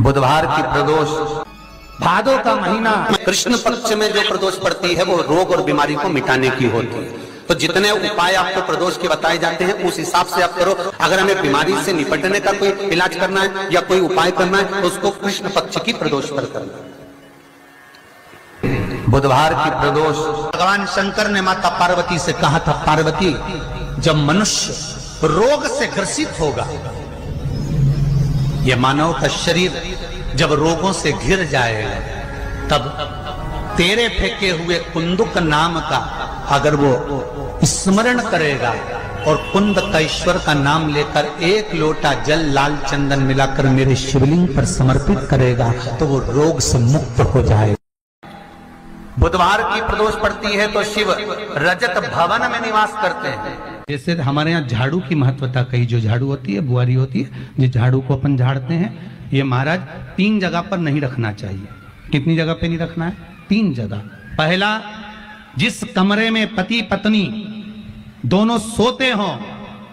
बुधवार की प्रदोष, भादों का महीना, कृष्ण पक्ष में जो प्रदोष पड़ती है वो रोग और बीमारी को मिटाने की होती है। तो जितने उपाय आपको प्रदोष के बताए जाते हैं उस हिसाब से आप करो। अगर हमें बीमारी से निपटने का कोई इलाज करना है या कोई उपाय करना है तो उसको कृष्ण पक्ष की प्रदोष पर करना है। बुधवार की प्रदोष, भगवान शंकर ने माता पार्वती से कहा था, पार्वती जब मनुष्य रोग से ग्रसित होगा, यह मानव का शरीर जब रोगों से घिर जाएगा, तब तेरे फेंके हुए कुंदुक नाम का अगर वो स्मरण करेगा और कुंद का ईश्वर का नाम लेकर एक लोटा जल लाल चंदन मिलाकर मेरे शिवलिंग पर समर्पित करेगा तो वो रोग से मुक्त हो जाएगा। बुधवार की प्रदोष पड़ती है तो शिव रजत भवन में निवास करते हैं। जैसे हमारे यहाँ झाड़ू की महत्वता कही, जो झाड़ू होती है, बुआरी होती है, जिस झाड़ू को अपन झाड़ते हैं, ये महाराज 3 जगह पर नहीं रखना चाहिए। कितनी जगह पे नहीं रखना है? 3 जगह। पहला, जिस कमरे में पति पत्नी दोनों सोते हों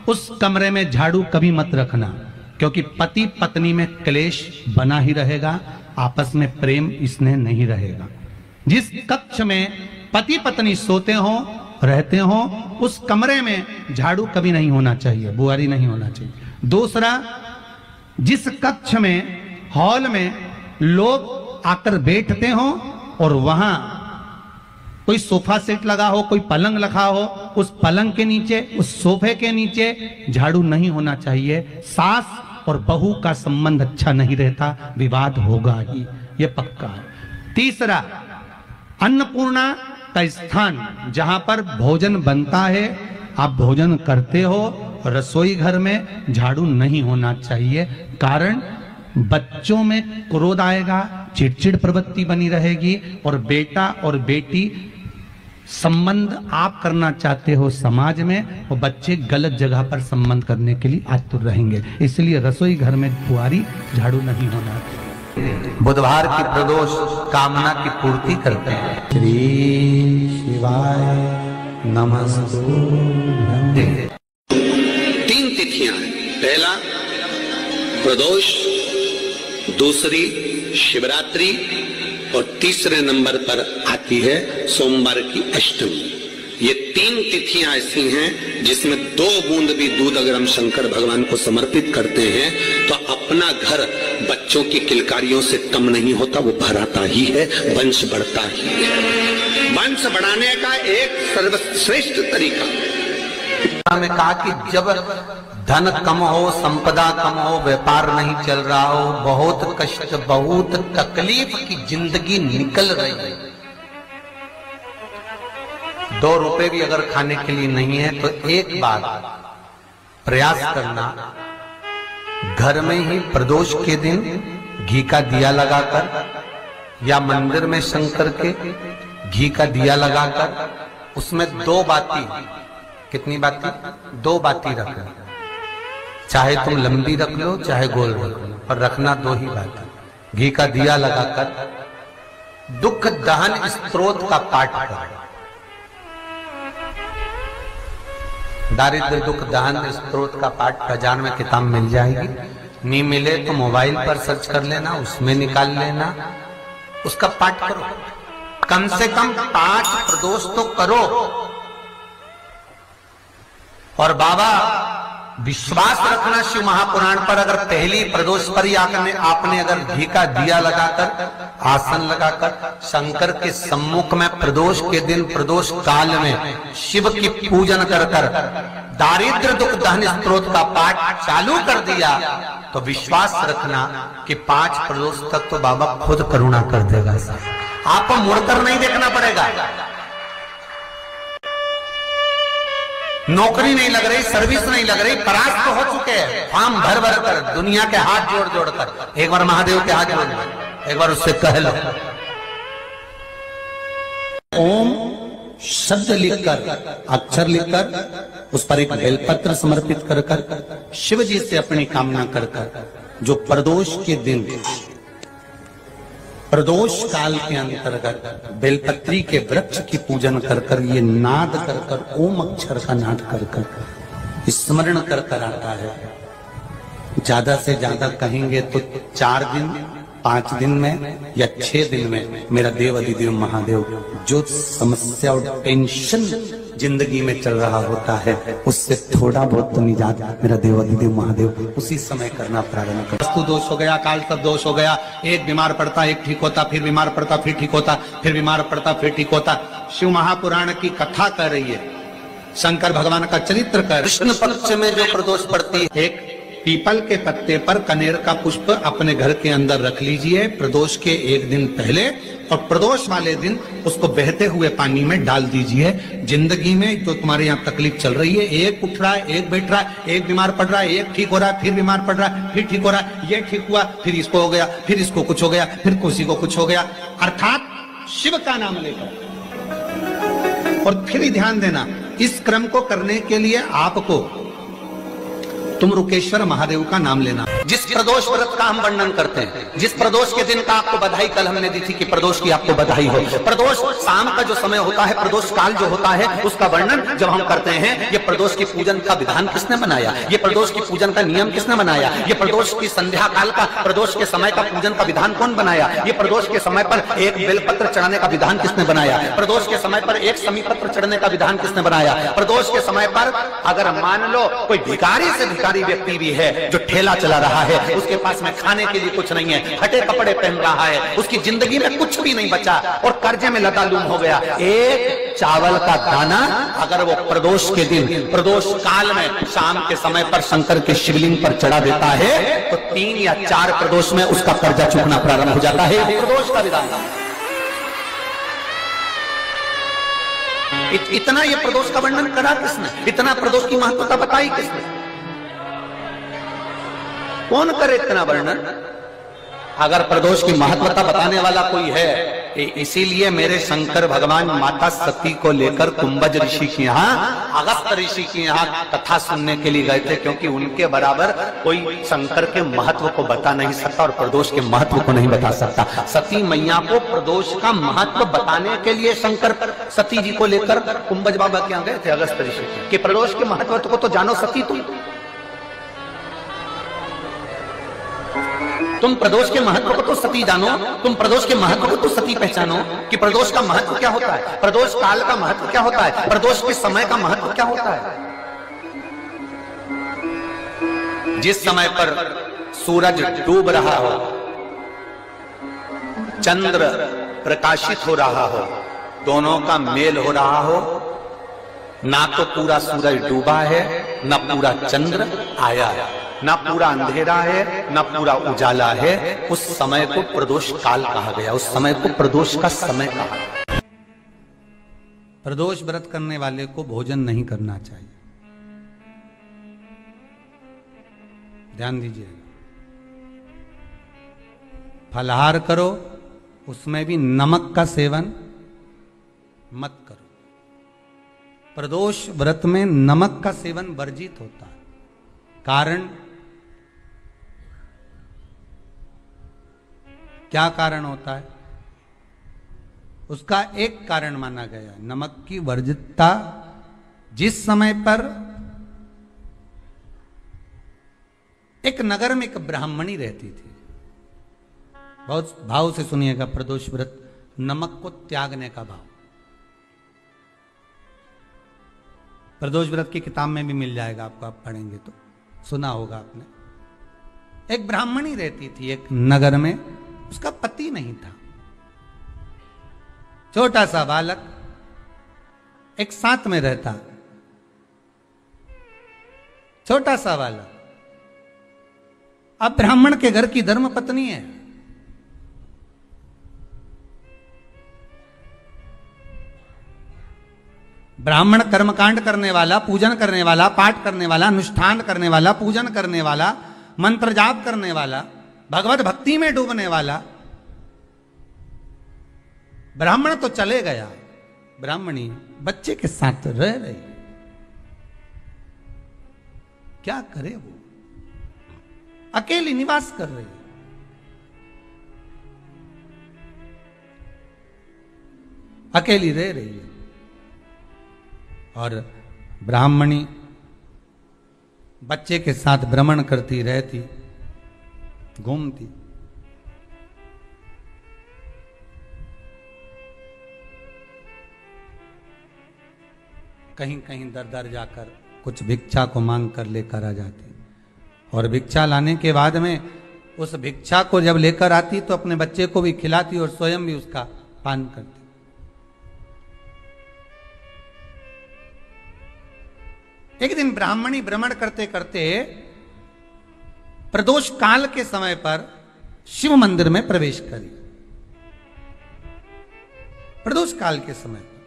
उस कमरे में झाड़ू कभी मत रखना, क्योंकि पति पत्नी में क्लेश बना ही रहेगा, आपस में प्रेम स्नेह नहीं रहेगा। जिस कक्ष में पति पत्नी सोते हों रहते हों उस कमरे में झाड़ू कभी नहीं होना चाहिए, बुआरी नहीं होना चाहिए। दूसरा, जिस कक्ष में हॉल में लोग आकर बैठते हों और वहां कोई सोफा सेट लगा हो, कोई पलंग लगा हो, उस पलंग के नीचे, उस सोफे के नीचे झाड़ू नहीं होना चाहिए। सास और बहू का संबंध अच्छा नहीं रहता, विवाद होगा ही, ये पक्का है। तीसरा, अन्नपूर्णा का स्थान जहां पर भोजन बनता है, आप भोजन करते हो, रसोई घर में झाड़ू नहीं होना चाहिए। कारण बच्चों में क्रोध आएगा, चिड़चिड़ प्रवृत्ति बनी रहेगी और बेटा और बेटी संबंध आप करना चाहते हो समाज में, और बच्चे गलत जगह पर संबंध करने के लिए आतुर रहेंगे। इसलिए रसोई घर में बुआरी झाड़ू नहीं होना चाहिए। बुधवार की प्रदोष कामना की पूर्ति करते हैं। श्री शिवाय नमस्तुभ्यं। 3 तिथियां हैं। पहला प्रदोष, दूसरी शिवरात्रि और तीसरे नंबर पर आती है सोमवार की अष्टमी। ये 3 तिथियां ऐसी हैं जिसमें 2 बूंद भी दूध अगर हम शंकर भगवान को समर्पित करते हैं तो अपना घर बच्चों की किलकारियों से कम नहीं होता, वो भराता ही है, वंश बढ़ता ही है। वंश बढ़ाने का एक सर्वश्रेष्ठ तरीका में कहा कि जब धन कम हो, संपदा कम हो, व्यापार नहीं चल रहा हो, बहुत कष्ट, बहुत तकलीफ की जिंदगी निकल रही है, 2 रुपए भी अगर खाने के लिए नहीं है तो एक बार प्रयास करना, घर में ही प्रदोष के दिन घी का दिया लगाकर या मंदिर में शंकर के घी का दिया लगाकर उसमें 2 बाती, कितनी बाती? 2 बाती रखना। चाहे तुम लंबी रख लो चाहे गोल रख लो, पर रखना 2 ही बाती। घी का दिया लगाकर दुख दहन स्तोत्र का पाठ करो। दारिद्र दुख दहन स्तोत्र का पाठ बाजार में किताब मिल जाएगी, नहीं मिले तो मोबाइल पर सर्च कर लेना, उसमें निकाल लेना, उसका पाठ करो। कम से कम 5 प्रदोष तो करो। और बाबा विश्वास रखना शिव महापुराण पर, अगर पहली प्रदोष पर ही आपने अगर घी का दिया लगाकर, आसन लगाकर शंकर के सम्मुख में प्रदोष के दिन, प्रदोष काल में शिव की पूजन कर दारिद्र दुख दहन स्तोत्र का पाठ चालू कर दिया तो विश्वास रखना कि 5 प्रदोष तक तो बाबा खुद करुणा कर देगा। आपको मुड़कर नहीं देखना पड़ेगा। नौकरी नहीं लग रही, सर्विस नहीं लग रही, परास्त तो हो चुके हैं, फॉर्म भर भर कर, दुनिया के हाथ जोड़ जोड़ कर। एक बार महादेव के हाथ जोड़ लो, एक बार उससे कह लो, ओम शब्द लिखकर, अक्षर लिखकर, उस पर एक बेलपत्र समर्पित कर कर शिव जी से अपनी कामना कर कर, जो प्रदोष के दिन, प्रदोष काल के अंतर्गत बेलपत्री के वृक्ष की पूजन कर कर, ये नाद कर कर, ओम अक्षर का नाद कर कर, स्मरण कर कर आता है ज्यादा से ज्यादा कहेंगे तो 4 दिन 5 दिन में या 6 दिन में मेरा देव अधिदेव महादेव जो समस्या और टेंशन जिंदगी में चल रहा होता है उससे थोड़ा बहुत तो निजात मेरा देव अधिदेव महादेव उसी समय करना प्रारंभ कर। वस्तु दोष हो गया, काल तक दोष हो गया, एक बीमार पड़ता एक ठीक होता, फिर बीमार पड़ता फिर ठीक होता, फिर बीमार पड़ता फिर ठीक होता। शिव महापुराण की कथा कर रही है, शंकर भगवान का चरित्र कर। कृष्ण पक्ष में जो प्रदोष पड़ती है, एक पीपल के पत्ते पर कनेर का पुष्प अपने घर के अंदर रख लीजिए प्रदोष के 1 दिन पहले, और प्रदोष वाले दिन उसको बहते हुए पानी में डाल दीजिए। जिंदगी में तो तुम्हारे यहाँ तकलीफ चल रही है, एक उठ रहा है, एक बैठ रहा है, एक बीमार पड़ रहा है, एक ठीक हो रहा है, फिर बीमार पड़ रहा है, फिर ठीक हो रहा है, ये ठीक हुआ, फिर इसको हो गया, फिर इसको कुछ हो गया, फिर किसी को कुछ हो गया, अर्थात शिव का नाम लेकर। और फिर ध्यान देना, इस क्रम को करने के लिए आपको तुम रुकेश्वर महादेव का नाम लेना। जिस प्रदोष व्रत का हम वर्णन करते हैं, जिस प्रदोष के दिन का आपको बधाई कल हमने दी थी कि प्रदोष की आपको बधाई हो, प्रदोष शाम का जो समय होता है, प्रदोष काल जो होता है, उसका वर्णन जब हम करते हैं, ये प्रदोष की पूजन का विधान किसने बनाया, ये प्रदोष की पूजन का नियम किसने बनाया, ये प्रदोष की संध्या काल का प्रदोष के समय का पूजन का विधान कौन बनाया, ये प्रदोष के समय पर एक बेलपत्र चढ़ाने का विधान किसने बनाया, प्रदोष के समय पर एक समीपत्र चढ़ने का विधान किसने बनाया, प्रदोष के समय पर अगर मान लो कोई भिखारी से व्यक्ति भी है जो ठेला चला रहा है, उसके पास में खाने के लिए कुछ नहीं है, फटे कपड़े पहन रहा है, उसकी जिंदगी में कुछ भी नहीं बचा और कर्जे में लदालूम हो गया, एक चावल का दाना अगर वो प्रदोष के दिन प्रदोष काल में शाम के समय पर शंकर के शिवलिंग पर चढ़ा देता है तो 3 या 4 प्रदोष में उसका कर्जा चुकना प्रारंभ हो जाता है। प्रदोष का विधान इतना ये प्रदोष का वर्णन करा किसने, इतना प्रदोष की महत्वता बताई किसने, कौन करे इतना वर्णन। अगर प्रदोष की महत्वता बताने वाला कोई है, इसीलिए मेरे शंकर भगवान माता सती को लेकर कुंभज ऋषि के यहाँ, अगस्त ऋषि के यहाँ कथा सुनने के लिए गए थे, क्योंकि उनके बराबर कोई शंकर के महत्व को बता नहीं सकता और प्रदोष के महत्व को नहीं बता सकता। सती मैया को प्रदोष का महत्व बताने के लिए शंकर सती जी को लेकर कुंभज बाबा के यहाँ गए थे, अगस्त ऋषि के, प्रदोष के महत्व को तो जानो सती तुम प्रदोष के महत्व को तो सती जानो, तुम प्रदोष के महत्व को तो सती पहचानो कि प्रदोष का महत्व क्या होता है, प्रदोष काल का महत्व क्या होता है, प्रदोष के समय का महत्व क्या होता है। जिस समय पर सूरज डूब रहा हो, चंद्र प्रकाशित हो रहा हो, दोनों का मेल हो रहा हो, ना तो पूरा सूरज डूबा है, ना पूरा चंद्र आया है, ना पूरा अंधेरा है, ना पूरा उजाला है, उस समय को प्रदोष काल कहा गया, उस समय को प्रदोष का समय कहा गया। प्रदोष व्रत करने वाले को भोजन नहीं करना चाहिए, ध्यान दीजिए। फलाहार करो, उसमें भी नमक का सेवन मत करो। प्रदोष व्रत में नमक का सेवन वर्जित होता है। कारण क्या कारण होता है? उसका एक कारण माना गया नमक की वर्जितता। जिस समय पर एक नगर में एक ब्राह्मणी रहती थी, बहुत भाव से सुनिएगा, प्रदोष व्रत नमक को त्यागने का भाव। प्रदोष व्रत की किताब में भी मिल जाएगा आपको, आप पढ़ेंगे तो सुना होगा आपने। एक ब्राह्मणी रहती थी एक नगर में, उसका पति नहीं था, छोटा सा बालक एक साथ में रहता, छोटा सा बालक। अब ब्राह्मण के घर की धर्म पत्नी है, ब्राह्मण कर्मकांड करने वाला, पूजन करने वाला, पाठ करने वाला, अनुष्ठान करने वाला, पूजन करने वाला, मंत्र जाप करने वाला, भगवत भक्ति में डूबने वाला। ब्राह्मण तो चले गया, ब्राह्मणी बच्चे के साथ रह रही, क्या करे वो, अकेली निवास कर रही, अकेली रह रही है। और ब्राह्मणी बच्चे के साथ भ्रमण करती रहती, घूमती। कहीं कहीं दर दर जाकर कुछ भिक्षा को मांग कर लेकर आ जाती, और भिक्षा लाने के बाद में उस भिक्षा को जब लेकर आती तो अपने बच्चे को भी खिलाती और स्वयं भी उसका पान करती। एक दिन ब्राह्मणी भ्रमण करते करते प्रदोष काल के समय पर शिव मंदिर में प्रवेश करी। प्रदोष काल के समय पर,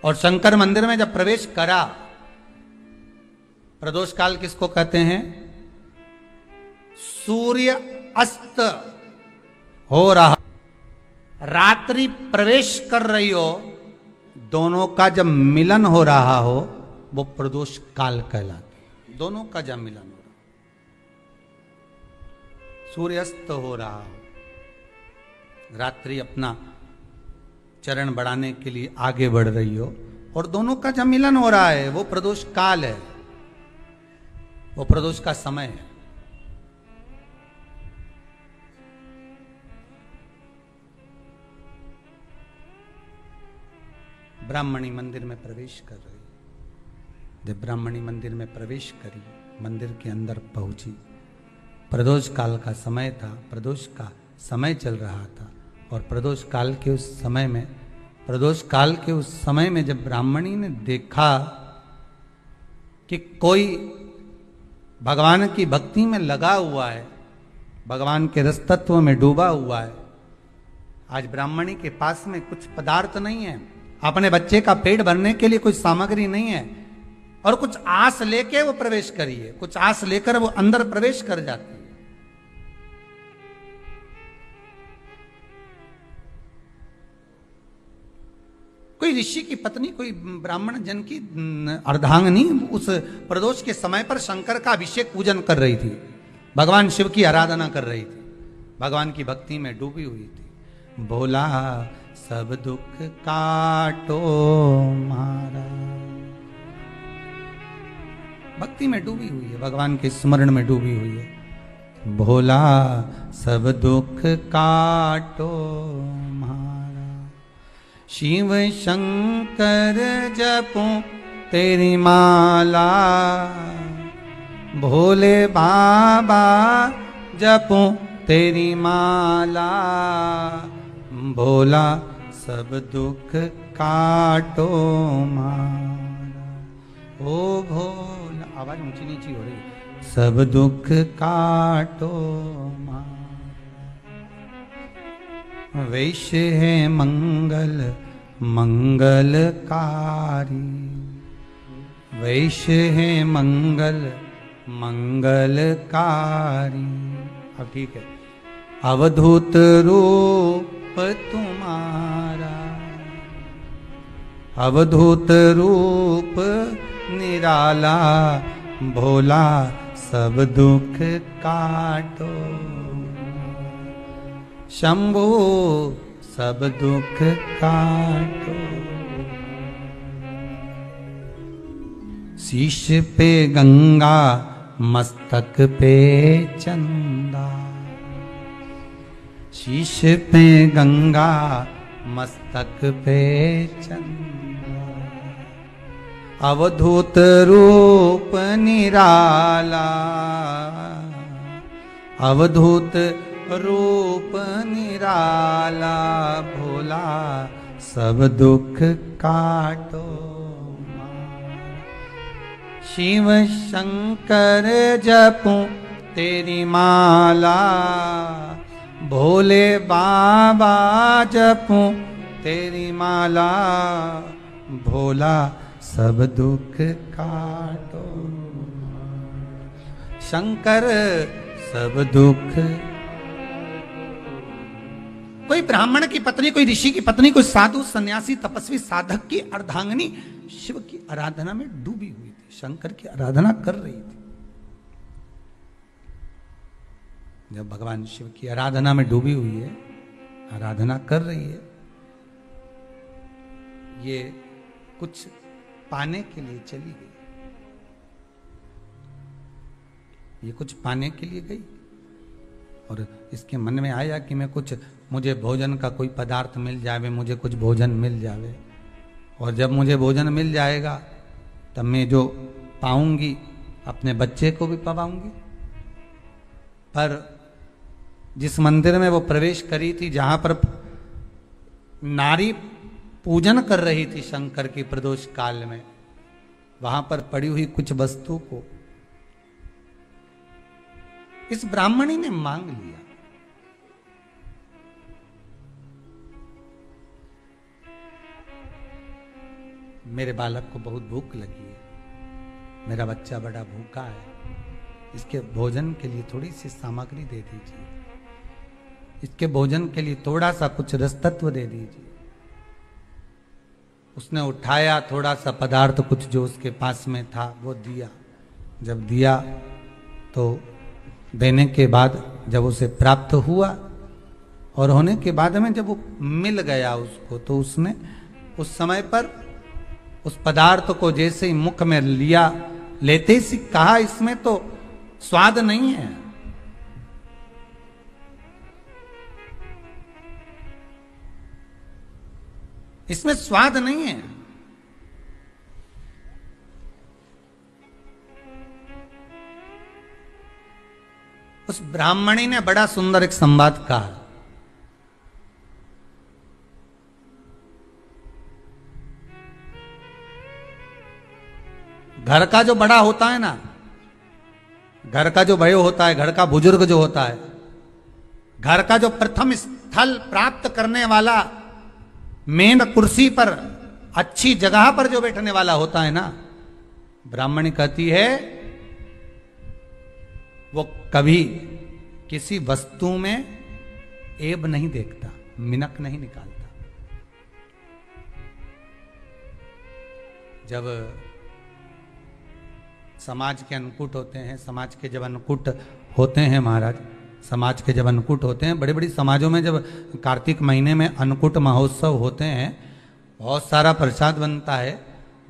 और शंकर मंदिर में जब प्रवेश करा, प्रदोष काल किसको कहते हैं? सूर्य अस्त हो रहा, रात्रि प्रवेश कर रही हो, दोनों का जब मिलन हो रहा हो वो प्रदोष काल कहलाता। दोनों का जब मिलन हो रहा, सूर्यास्त हो रहा हो, रात्रि अपना चरण बढ़ाने के लिए आगे बढ़ रही हो, और दोनों का जब मिलन हो रहा है वो प्रदोष काल है, वो प्रदोष का समय है। ब्राह्मणी मंदिर में प्रवेश कर रही, जब ब्राह्मणी मंदिर में प्रवेश करी, मंदिर के अंदर पहुंची, प्रदोष काल का समय था, प्रदोष का समय चल रहा था, और प्रदोष काल के उस समय में, प्रदोष काल के उस समय में जब ब्राह्मणी ने देखा कि कोई भगवान की भक्ति में लगा हुआ है, भगवान के रस तत्व में डूबा हुआ है, आज ब्राह्मणी के पास में कुछ पदार्थ नहीं है, अपने बच्चे का पेट भरने के लिए कोई सामग्री नहीं है, और कुछ आस लेके वो प्रवेश करी है, कुछ आस लेकर वो अंदर प्रवेश कर जाती है। कोई ऋषि की पत्नी, कोई ब्राह्मण जन की अर्धांगिनी उस प्रदोष के समय पर शंकर का अभिषेक पूजन कर रही थी, भगवान शिव की आराधना कर रही थी, भगवान की भक्ति में डूबी हुई थी। भोला सब दुख काटो मारा, भक्ति में डूबी हुई है, भगवान के स्मरण में डूबी हुई है। भोला सब दुख काटो मारा, शिव शंकर जपो तेरी माला, भोले बाबा जपो तेरी माला, भोला सब दुख काटो मारा। ओ भोला, आवाज ऊंची नीची हो रही, सब दुख काटो मारा। वैश्य है मंगल मंगलकारी, वैश्य है मंगल मंगलकारी। अब ठीक है। अवधूत रूप तुम्हारा, अवधूत रूप निराला, भोला सब दुख काटो, शंभू सब दुख काटो। शीश पे गंगा मस्तक पे चंदा, शीश पे गंगा मस्तक पे चंदा, अवधूत रूप निराला, अवधूत रूप निराला, भोला सब दुख काटो। शिव शंकर जपूं तेरी माला, भोले बाबा जपूं तेरी माला, भोला सब दुख काटो। शंकर सब दुख। कोई ब्राह्मण की पत्नी, कोई ऋषि की पत्नी, कोई साधु सन्यासी तपस्वी साधक की अर्धांगिनी शिव की आराधना में डूबी हुई थी, शंकर की आराधना कर रही थी। जब भगवान शिव की आराधना में डूबी हुई है, आराधना कर रही है, ये कुछ पाने के लिए चली गई। ये कुछ पाने के लिए गई, और इसके मन में आया कि मैं कुछ, मुझे भोजन का कोई पदार्थ मिल जावे, मुझे कुछ भोजन मिल जावे, और जब मुझे भोजन मिल जाएगा तब मैं जो पाऊंगी अपने बच्चे को भी पवाऊंगी। पर जिस मंदिर में वो प्रवेश करी थी, जहां पर नारी पूजन कर रही थी शंकर की प्रदोष काल में, वहां पर पड़ी हुई कुछ वस्तु को इस ब्राह्मणी ने मांग लिया। मेरे बालक को बहुत भूख लगी है, मेरा बच्चा बड़ा भूखा है, इसके भोजन के लिए थोड़ी सी सामग्री दे दीजिए, इसके भोजन के लिए थोड़ा सा कुछ रसतत्व दे दीजिए। उसने उठाया थोड़ा सा पदार्थ, कुछ जो उसके पास में था वो दिया। जब दिया तो देने के बाद जब उसे प्राप्त हुआ, और होने के बाद में जब वो मिल गया उसको, तो उसने उस समय पर उस पदार्थ को जैसे ही मुख में लिया, लेते ही कहा इसमें तो स्वाद नहीं है। इसमें स्वाद नहीं है। उस ब्राह्मणी ने बड़ा सुंदर एक संवाद कहा। घर का जो बड़ा होता है ना, घर का जो भयो होता है, घर का बुजुर्ग जो होता है, घर का जो प्रथम स्थल प्राप्त करने वाला, मेन कुर्सी पर अच्छी जगह पर जो बैठने वाला होता है ना, ब्राह्मणी कहती है वो कभी किसी वस्तु में ऐब नहीं देखता, मिनक नहीं निकालता। जब समाज के अन्नकूट होते हैं, समाज के जब अन्नकूट होते हैं महाराज, समाज के जब अन्नकूट होते हैं, बड़े बड़ी समाजों में जब कार्तिक महीने में अन्नकूट महोत्सव होते हैं, बहुत सारा प्रसाद बनता है।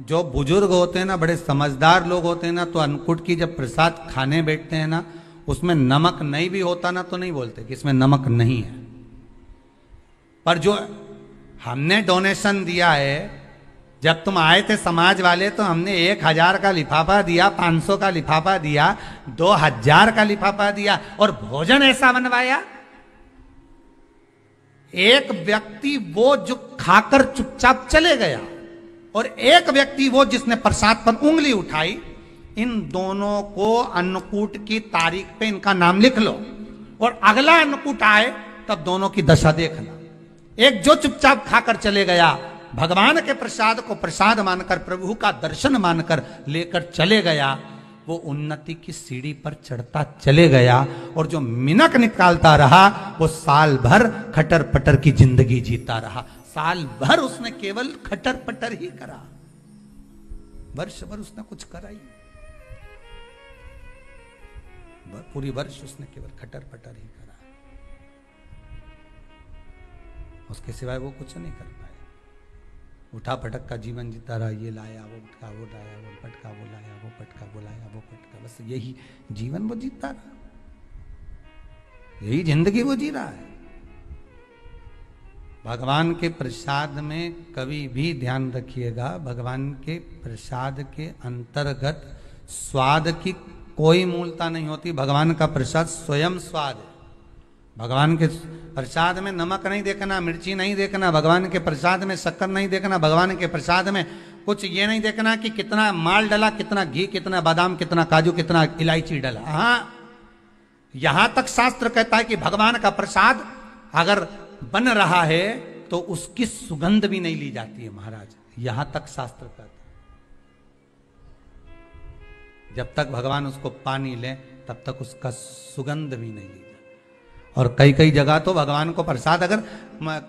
जो बुजुर्ग होते हैं ना, बड़े समझदार लोग होते हैं ना, तो अन्नकूट की जब प्रसाद खाने बैठते हैं ना, उसमें नमक नहीं भी होता ना, तो नहीं बोलते कि इसमें नमक नहीं है। पर जो हमने डोनेशन दिया है, जब तुम आए थे समाज वाले, तो हमने 1000 का लिफाफा दिया, 500 का लिफाफा दिया, 2000 का लिफाफा दिया, और भोजन ऐसा बनवाया। एक व्यक्ति वो जो खाकर चुपचाप चले गया, और एक व्यक्ति वो जिसने प्रसाद पर उंगली उठाई। इन दोनों को अन्नकूट की तारीख पे इनका नाम लिख लो, और अगला अन्नकूट आए तब दोनों की दशा देखना। एक जो चुपचाप खाकर चले गया, भगवान के प्रसाद को प्रसाद मानकर, प्रभु का दर्शन मानकर लेकर चले गया, वो उन्नति की सीढ़ी पर चढ़ता चले गया, और जो मिनक निकालता रहा वो साल भर खटर पटर की जिंदगी जीता रहा। साल भर उसने केवल खटर पटर ही करा, वर्ष भर उसने कुछ करा ही, पूरी वर्ष उसने केवल खटर पटर ही करा, उसके सिवाय वो कुछ नहीं कर पाया। उठा पटक का जीवन जीता रहा, ये लाया वो पटका, वो लाया वो पटका, वो लाया वो पटका, वो लाया वो पटका, बस यही जीवन वो जीता रहा, यही जिंदगी वो जी रहा है। भगवान के प्रसाद में कभी भी ध्यान रखिएगा, भगवान के प्रसाद के अंतर्गत स्वाद की कोई मूलता नहीं होती। भगवान का प्रसाद स्वयं स्वाद है। भगवान के प्रसाद में नमक नहीं देखना, मिर्ची नहीं देखना, भगवान के प्रसाद में शक्कर नहीं देखना, भगवान के प्रसाद में कुछ ये नहीं देखना कि कितना माल डला, कितना घी, कितना बादाम, कितना काजू, कितना इलायची डला। हाँ, यहां तक शास्त्र कहता है कि भगवान का प्रसाद अगर बन रहा है तो उसकी सुगंध भी नहीं ली जाती है महाराज, यहां तक शास्त्र कहता है। जब तक भगवान उसको पानी ले तब तक उसका सुगंध भी नहीं ली जाती। और कई कई जगह तो भगवान को प्रसाद अगर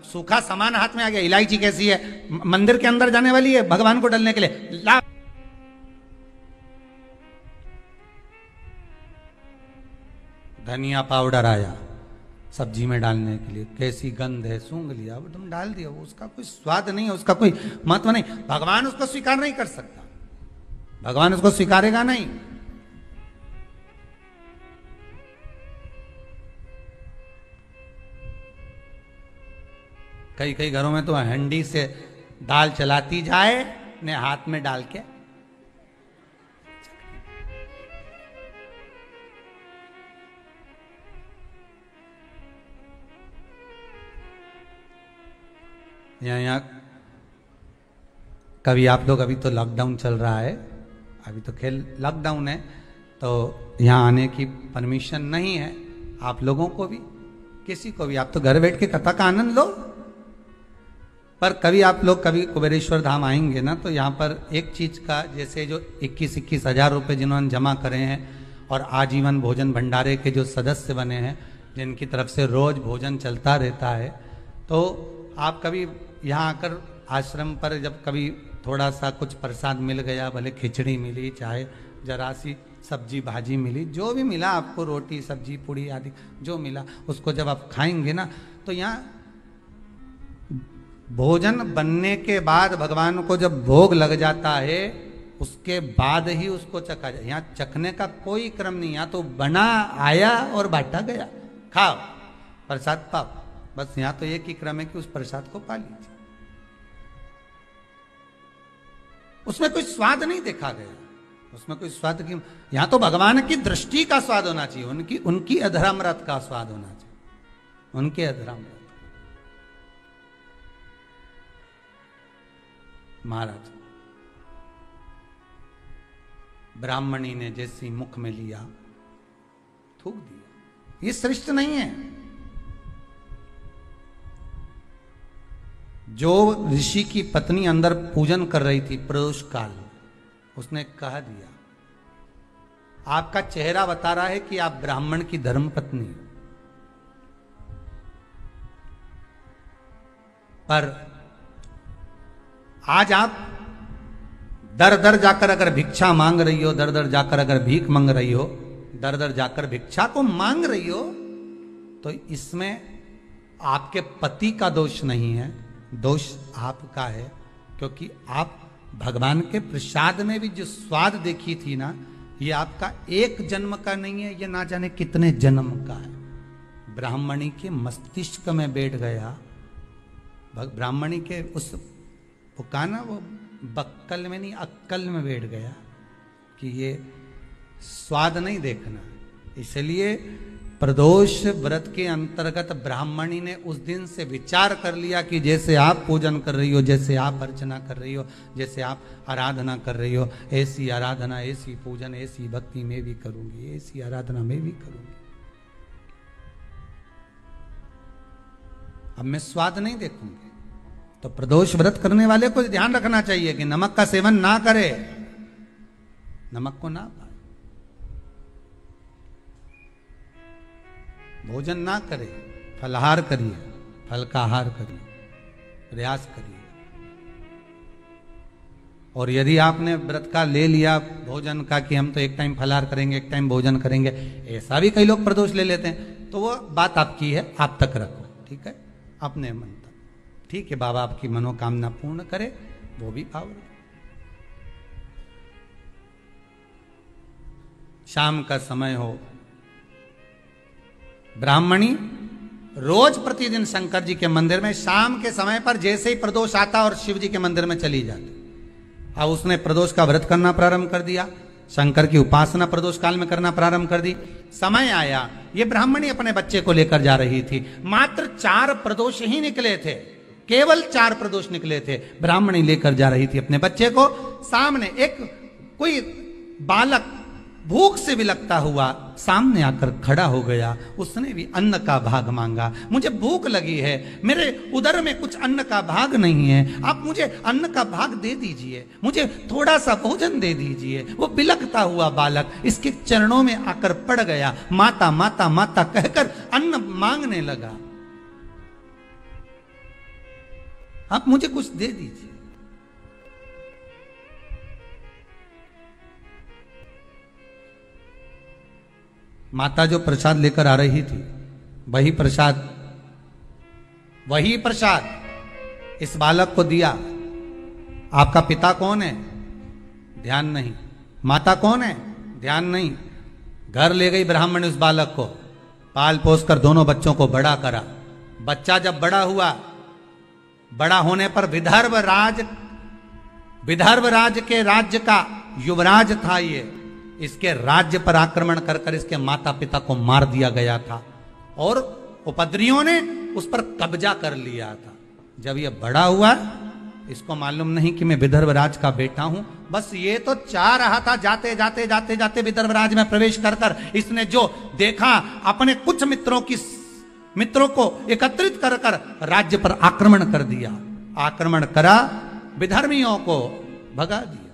सूखा सामान हाथ में आ गया, इलायची कैसी है, मंदिर के अंदर जाने वाली है भगवान को डालने के लिए, ला धनिया पाउडर आया सब्जी में डालने के लिए, कैसी गंध है, सूंघ लिया, वो तुम डाल दिया, उसका कोई स्वाद नहीं है, उसका कोई महत्व नहीं। भगवान उसको स्वीकार नहीं कर सकता, भगवान उसको स्वीकारेगा नहीं। कई कई घरों में तो हंडी से दाल चलाती जाए ने हाथ में डाल के। यहाँ कभी आप लोग, अभी तो लॉकडाउन चल रहा है, अभी तो खेल लॉकडाउन है, तो यहाँ आने की परमिशन नहीं है आप लोगों को भी, किसी को भी। आप तो घर बैठ के कथा का आनंद लो। पर कभी आप लोग कभी कुबेरेश्वर धाम आएंगे ना, तो यहाँ पर एक चीज का, जैसे जो 21-21 हजार रुपये जिन्होंने जमा करे हैं और आजीवन भोजन भंडारे के जो सदस्य बने हैं, जिनकी तरफ से रोज भोजन चलता रहता है, तो आप कभी यहाँ आकर आश्रम पर जब कभी थोड़ा सा कुछ प्रसाद मिल गया, भले खिचड़ी मिली, चाहे जरा सी सब्जी भाजी मिली, जो भी मिला आपको, रोटी सब्जी पूड़ी आदि जो मिला, उसको जब आप खाएंगे ना, तो यहाँ भोजन बनने के बाद भगवान को जब भोग लग जाता है, उसके बाद ही उसको चखा जाए। यहाँ चखने का कोई क्रम नहीं, यहाँ तो बना आया और बांटा गया, खाओ प्रसाद पाओ, बस। यहाँ तो एक ही क्रम है कि उस प्रसाद को पा लीजिए। उसमें कोई स्वाद नहीं देखा गया, उसमें कोई स्वाद की, यहां तो भगवान की दृष्टि का स्वाद होना चाहिए, उनकी अधरामृत का स्वाद होना चाहिए, उनके अधरामृत। महाराज ब्राह्मणी ने जैसी मुख में लिया, थूक दिया। ये श्रेष्ठ नहीं है। जो ऋषि की पत्नी अंदर पूजन कर रही थी प्रदोष काल, उसने कह दिया, आपका चेहरा बता रहा है कि आप ब्राह्मण की धर्म पत्नी, पर आज आप दर दर जाकर अगर भिक्षा मांग रही हो, दर दर जाकर अगर भीख मांग रही हो, दर दर जाकर भिक्षा को मांग रही हो, तो इसमें आपके पति का दोष नहीं है, दोष आपका है। क्योंकि आप भगवान के प्रसाद में भी जो स्वाद देखी थी ना, ये आपका एक जन्म का नहीं है, ये ना जाने कितने जन्म का है। ब्राह्मणी के मस्तिष्क में बैठ गया, ब्राह्मणी के उस पुकाना, वो बक्कल में नहीं अक्कल में बैठ गया कि ये स्वाद नहीं देखना। इसलिए प्रदोष व्रत के अंतर्गत ब्राह्मणी ने उस दिन से विचार कर लिया कि जैसे आप पूजन कर रही हो, जैसे आप अर्चना कर रही हो, जैसे आप आराधना कर रही हो, ऐसी आराधना, ऐसी पूजन, ऐसी भक्ति मैं भी करूंगी, ऐसी आराधना मैं भी करूंगी। अब मैं स्वाद नहीं देखूंगी। तो प्रदोष व्रत करने वाले को ध्यान रखना चाहिए कि नमक का सेवन ना करे, नमक को ना पाए, भोजन ना करे, फलाहार करिए, फल का आहार करिए, प्रयास करिए। और यदि आपने व्रत का ले लिया भोजन का कि हम तो एक टाइम फलाहार करेंगे, एक टाइम भोजन करेंगे, ऐसा भी कई लोग प्रदोष ले लेते हैं, तो वो बात आपकी है, आप तक रखो, ठीक है, अपने मन तक, ठीक है। बाबा आपकी मनोकामना पूर्ण करे, वो भी भाव रखो। शाम का समय हो, ब्राह्मणी रोज प्रतिदिन शंकर जी के मंदिर में शाम के समय पर जैसे ही प्रदोष आता और शिव जी के मंदिर में चली जाती। अब उसने प्रदोष का व्रत करना प्रारंभ कर दिया, शंकर की उपासना प्रदोष काल में करना प्रारंभ कर दी। समय आया, ये ब्राह्मणी अपने बच्चे को लेकर जा रही थी। मात्र 4 प्रदोष ही निकले थे, केवल 4 प्रदोष निकले थे। ब्राह्मणी लेकर जा रही थी अपने बच्चे को। सामने एक कोई बालक भूख से विलकता हुआ सामने आकर खड़ा हो गया। उसने भी अन्न का भाग मांगा, मुझे भूख लगी है, मेरे उदर में कुछ अन्न का भाग नहीं है, आप मुझे अन्न का भाग दे दीजिए, मुझे थोड़ा सा भोजन दे दीजिए। वो बिलकता हुआ बालक इसके चरणों में आकर पड़ गया, माता माता माता कहकर अन्न मांगने लगा, आप मुझे कुछ दे दीजिए। माता जो प्रसाद लेकर आ रही थी, वही प्रसाद इस बालक को दिया। आपका पिता कौन है? ध्यान नहीं। माता कौन है? ध्यान नहीं। घर ले गई ब्राह्मण उस बालक को, पाल पोस कर दोनों बच्चों को बड़ा करा। बच्चा जब बड़ा हुआ बड़ा होने पर विदर्भ राज के राज्य का युवराज था ये। इसके राज्य पर आक्रमण कर कर इसके माता पिता को मार दिया गया था और उपद्रवियों ने उस पर कब्जा कर लिया था। जब ये बड़ा हुआ, इसको मालूम नहीं कि मैं विदर्भ राज का बेटा हूं, बस ये तो चाह रहा था जाते जाते जाते जाते विदर्भ राज में प्रवेश कर कर इसने जो देखा, अपने कुछ मित्रों को एकत्रित कर कर राज्य पर आक्रमण कर दिया। आक्रमण करा, विधर्मियों को भगा दिया,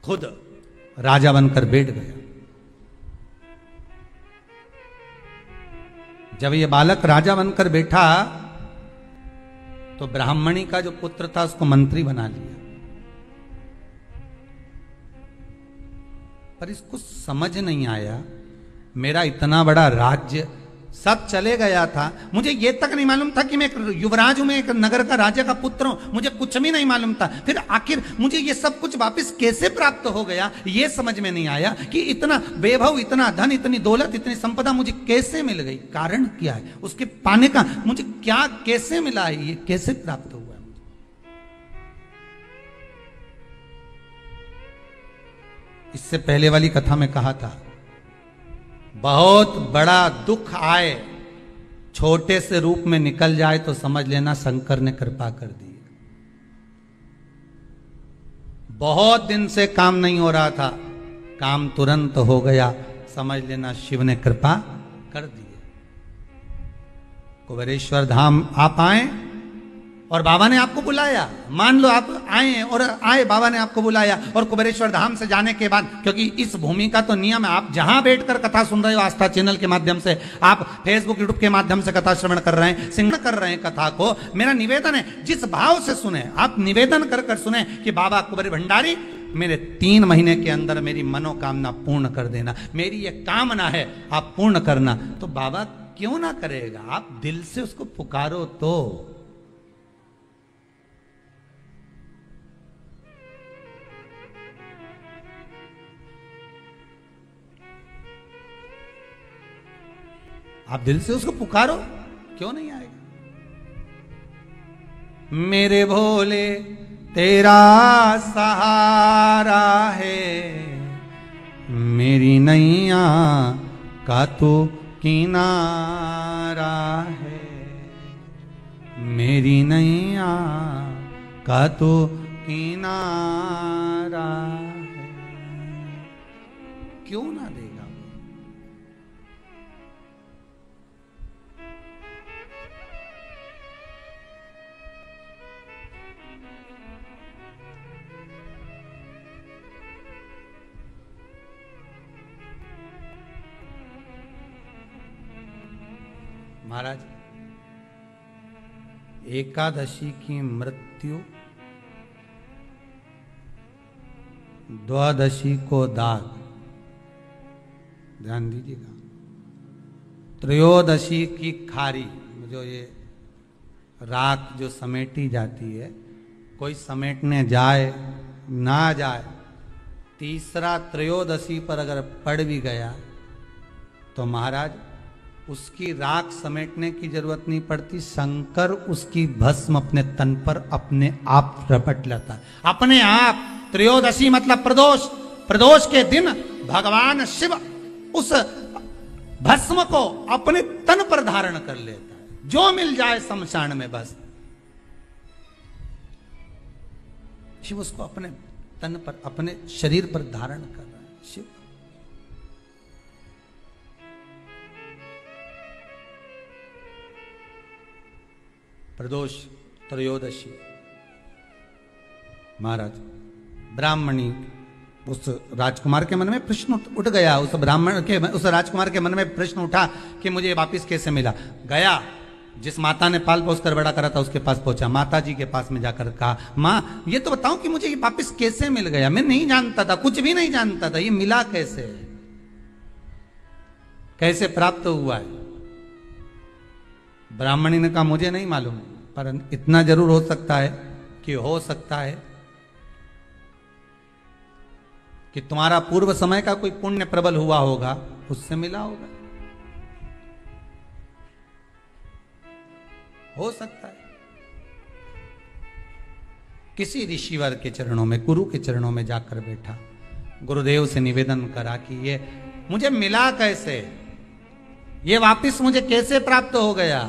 खुद राजा बनकर बैठ गया। जब ये बालक राजा बनकर बैठा तो ब्राह्मणी का जो पुत्र था उसको मंत्री बना लिया। पर इसको समझ नहीं आया, मेरा इतना बड़ा राज्य सब चले गया था, मुझे ये तक नहीं मालूम था कि मैं एक युवराज हूं, मैं एक नगर का राजा का पुत्र हूं, मुझे कुछ भी नहीं मालूम था। फिर आखिर मुझे ये सब कुछ वापस कैसे प्राप्त हो गया, ये समझ में नहीं आया कि इतना वैभव, इतना धन, इतनी दौलत, इतनी संपदा मुझे कैसे मिल गई, कारण क्या है, उसके पाने का मुझे क्या कैसे मिला है, ये कैसे प्राप्त हुआ है। इससे पहले वाली कथा में कहा था, बहुत बड़ा दुख आए, छोटे से रूप में निकल जाए तो समझ लेना शंकर ने कृपा कर दी। बहुत दिन से काम नहीं हो रहा था, काम तुरंत हो गया, समझ लेना शिव ने कृपा कर दी। कुबेरेश्वर धाम आप आए और बाबा ने आपको बुलाया, मान लो आप आए और बाबा ने आपको बुलाया, और कुबेरेश्वर धाम से जाने के बाद, क्योंकि इस भूमि का तो नियम है, आप जहां बैठकर कथा सुन रहे हो, आस्था चैनल के माध्यम से, आप फेसबुक यूट्यूब के माध्यम से कथा श्रवण कर रहे हैं, सिंगण कर रहे हैं कथा को, मेरा निवेदन है जिस भाव से सुने, आप निवेदन कर कर सुने कि बाबा कुबेर भंडारी मेरे 3 महीने के अंदर मेरी मनोकामना पूर्ण कर देना, मेरी ये कामना है आप पूर्ण करना। तो बाबा क्यों ना करेगा, आप दिल से उसको पुकारो तो। आप दिल से उसको पुकारो, क्यों नहीं आएगा। मेरे भोले तेरा सहारा है, मेरी नैया का तो किनारा है, मेरी नैया का तो किनारा है, क्यों ना देगा। महाराज, एकादशी की मृत्यु, द्वादशी को दाग, ध्यान दीजिएगा, त्रयोदशी की खारी, जो ये राख जो समेटी जाती है, कोई समेटने जाए ना जाए, तीसरा त्रयोदशी पर अगर पड़ भी गया तो महाराज उसकी राख समेटने की जरूरत नहीं पड़ती, शंकर उसकी भस्म अपने तन पर अपने आप रपट लेता है, अपने आप। त्रयोदशी मतलब प्रदोष, प्रदोष के दिन भगवान शिव उस भस्म को अपने तन पर धारण कर लेता है, जो मिल जाए शमशान में बस शिव उसको अपने तन पर, अपने शरीर पर धारण कर रहा है शिव। प्रदोष त्रयोदशी, महाराज ब्राह्मणी, उस राजकुमार के मन में प्रश्न उठ गया, उस ब्राह्मण के, उस राजकुमार के मन में प्रश्न उठा कि मुझे वापिस कैसे मिला। गया, जिस माता ने पाल पोस कर बड़ा करा था उसके पास पहुंचा, माता जी के पास में जाकर कहा, माँ ये तो बताओ कि मुझे ये वापिस कैसे मिल गया, मैं नहीं जानता था, कुछ भी नहीं जानता था, ये मिला कैसे, कैसे प्राप्त हुआ है। ब्राह्मणी ने कहा मुझे नहीं मालूम, पर इतना जरूर हो सकता है कि हो सकता है कि तुम्हारा पूर्व समय का कोई पुण्य प्रबल हुआ होगा, उससे मिला होगा, हो सकता है। किसी ऋषिवर के चरणों में, गुरु के चरणों में जाकर बैठा, गुरुदेव से निवेदन करा कि ये मुझे मिला कैसे, ये वापस मुझे कैसे प्राप्त हो गया।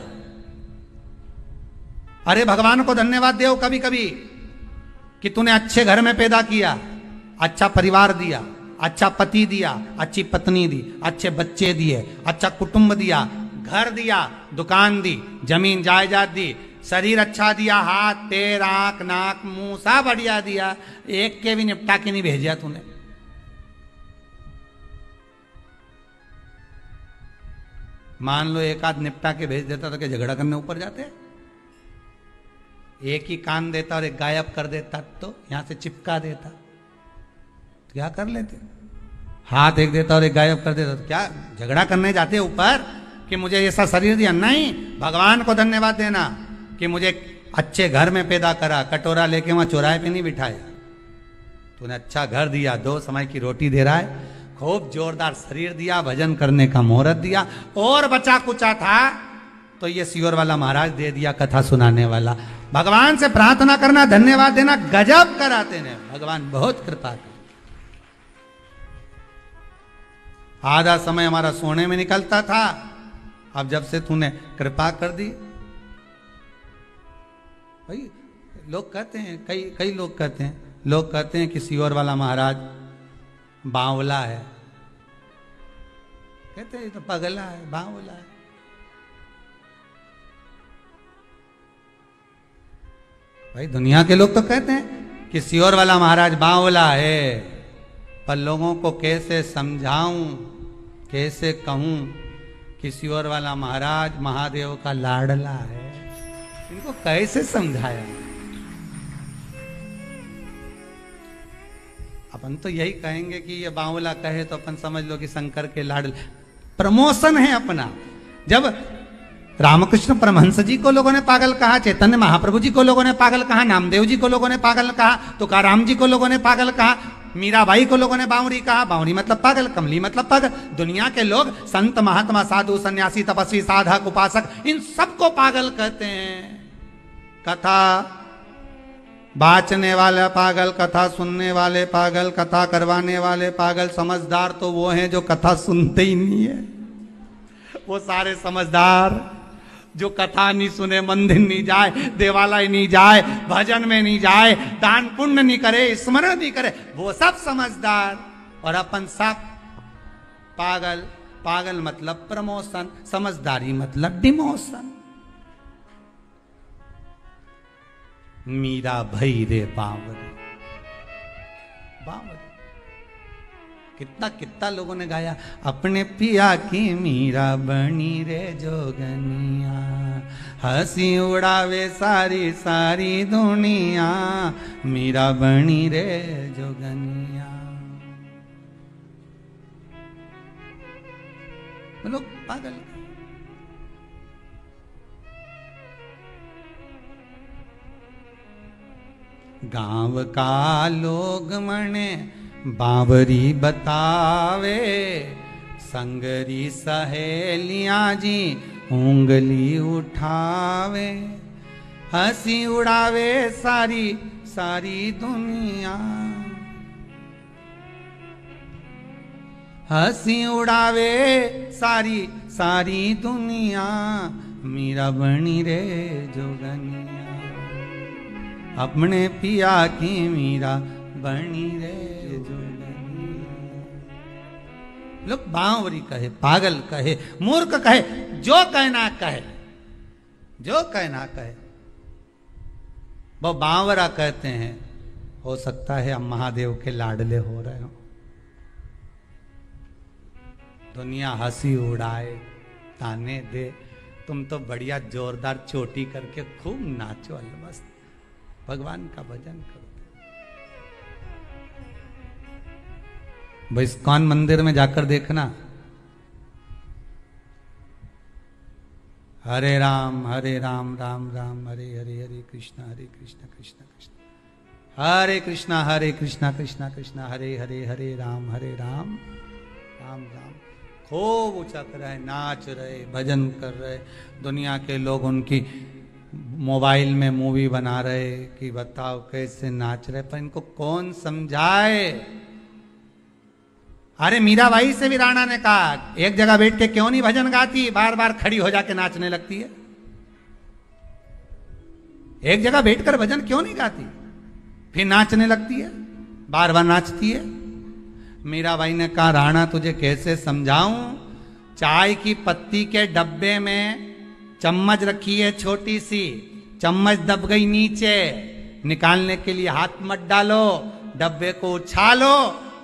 अरे भगवान को धन्यवाद दो कभी कभी कि तूने अच्छे घर में पैदा किया, अच्छा परिवार दिया, अच्छा पति दिया, अच्छी पत्नी दी, अच्छे बच्चे दिए, अच्छा कुटुंब दिया, घर दिया, दुकान दी, जमीन जायदाद दी, शरीर अच्छा दिया, हाथ पैर आंख नाक मुंह सब बढ़िया दिया, एक के भी निपटा के नहीं भेजा तूने। मान लो एक आध निपटा के भेज देता तो क्या झगड़ा करने ऊपर जाते? एक ही कान देता और एक गायब कर देता तो यहां से चिपका देता तो क्या कर लेते? हाथ एक देता और एक गायब कर देता तो क्या झगड़ा करने जाते ऊपर कि मुझे ऐसा शरीर दिया? नहीं, भगवान को धन्यवाद देना कि मुझे अच्छे घर में पैदा करा, कटोरा लेके वहां चौराहे पे नहीं बिठाया, तूने अच्छा घर दिया, 2 समय की रोटी दे रहा है, खूब जोरदार शरीर दिया, भजन करने का मुहूर्त दिया, और बचा कुचा था तो ये सियोर वाला महाराज दे दिया, कथा सुनाने वाला। भगवान से प्रार्थना करना, धन्यवाद देना, गजब कराते हैं भगवान, बहुत कृपा कर। आधा समय हमारा सोने में निकलता था, अब जब से तूने कृपा कर दी। भाई लोग कहते हैं, कई लोग कहते हैं कि सियोर वाला महाराज बावला है, कहते हैं तो पगला है, बावला है। भाई दुनिया के लोग तो कहते हैं कि सियोर वाला महाराज बावला है, पर लोगों को कैसे समझाऊं, कैसे कहूं कि सियोर वाला महाराज महादेव का लाडला है, इनको कैसे समझाया? अपन तो यही कहेंगे कि ये बावला कहे तो अपन समझ लो कि शंकर के लाडले, प्रमोशन है अपना। जब रामकृष्ण परमहंस जी को लोगों ने पागल कहा, चैतन्य महाप्रभु जी को लोगों ने पागल कहा, नामदेव जी को लोगों ने पागल कहा, तुकाराम जी को लोगों ने पागल कहा, मीराबाई को लोगों ने बावरी कहा, बावरी मतलब पागल, कमली मतलब पागल। दुनिया के लोग संत महात्मा साधु सन्यासी तपस्वी साधक उपासक इन सबको पागल कहते हैं। कथा बाचने वाले पागल, कथा सुनने वाले पागल, कथा करवाने वाले पागल। समझदार तो वो हैं जो कथा सुनते ही नहीं है, वो सारे समझदार जो कथा नहीं सुने, मंदिर नहीं जाए, देवालय नहीं जाए, भजन में नहीं जाए, दान पुण्य नहीं करे, स्मरण नहीं करे, वो सब समझदार। और अपन सब पागल। पागल मतलब प्रमोशन, समझदारी मतलब डिमोशन। मीरा भई रे बावरी, बावरी। कितना लोगों ने गाया, अपने पिया की मीरा बनी रे जोगनिया, हंसी उड़ावे सारी सारी दुनिया, मीरा बनी रे जोगनिया। लोग पागल। गांव का लोग मने बावरी बतावे, संगरी सहेलियां जी उंगली उठावे, हंसी उड़ावे सारी सारी दुनिया, हंसी उड़ावे सारी सारी दुनिया, मीरा बनी रे जोगनिया, अपने पिया की मीरा बनी रे जोगनिया। लोग बावरी कहे, पागल कहे, मूर्ख कहे, जो कहना कहे, जो कहना कहे, वो बावरा कहते हैं। हो सकता है हम महादेव के लाडले हो रहे हो, दुनिया हंसी उड़ाए, ताने दे, तुम तो बढ़िया जोरदार चोटी करके खूब नाचो, अलमस्त भगवान का भजन करो। भाई इस्कॉन मंदिर में जाकर देखना, हरे राम राम राम हरे हरे, हरे कृष्ण कृष्ण कृष्ण हरे कृष्णा, हरे कृष्णा कृष्णा कृष्णा हरे हरे, हरे राम राम राम। खूब ऊंचा कर रहे, नाच रहे, भजन कर रहे। दुनिया के लोग उनकी मोबाइल में मूवी बना रहे कि बताओ कैसे नाच रहे, पर इनको कौन समझाए। अरे मीराबाई से भी राणा ने कहा एक जगह बैठ के क्यों नहीं भजन गाती, बार बार खड़ी हो जाके नाचने लगती है। एक जगह बैठकर भजन क्यों नहीं गाती, फिर नाचने लगती है, बार बार नाचती है। मीराबाई ने कहा राणा तुझे कैसे समझाऊं, चाय की पत्ती के डब्बे में चम्मच रखी है छोटी सी, चम्मच दब गई नीचे, निकालने के लिए हाथ मत डालो, डब्बे को उछालो,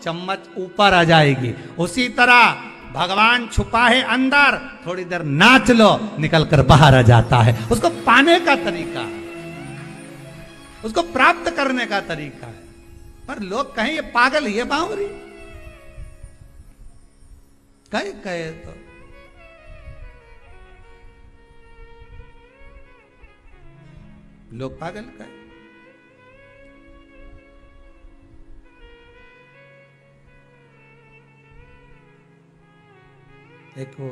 चम्मच ऊपर आ जाएगी। उसी तरह भगवान छुपा है अंदर, थोड़ी देर नाच लो, निकल कर बाहर आ जाता है। उसको पाने का तरीका, उसको प्राप्त करने का तरीका है। पर लोग कहें ये पागल, ये बावरी, कहे तो लोग पागल कहे। एक वो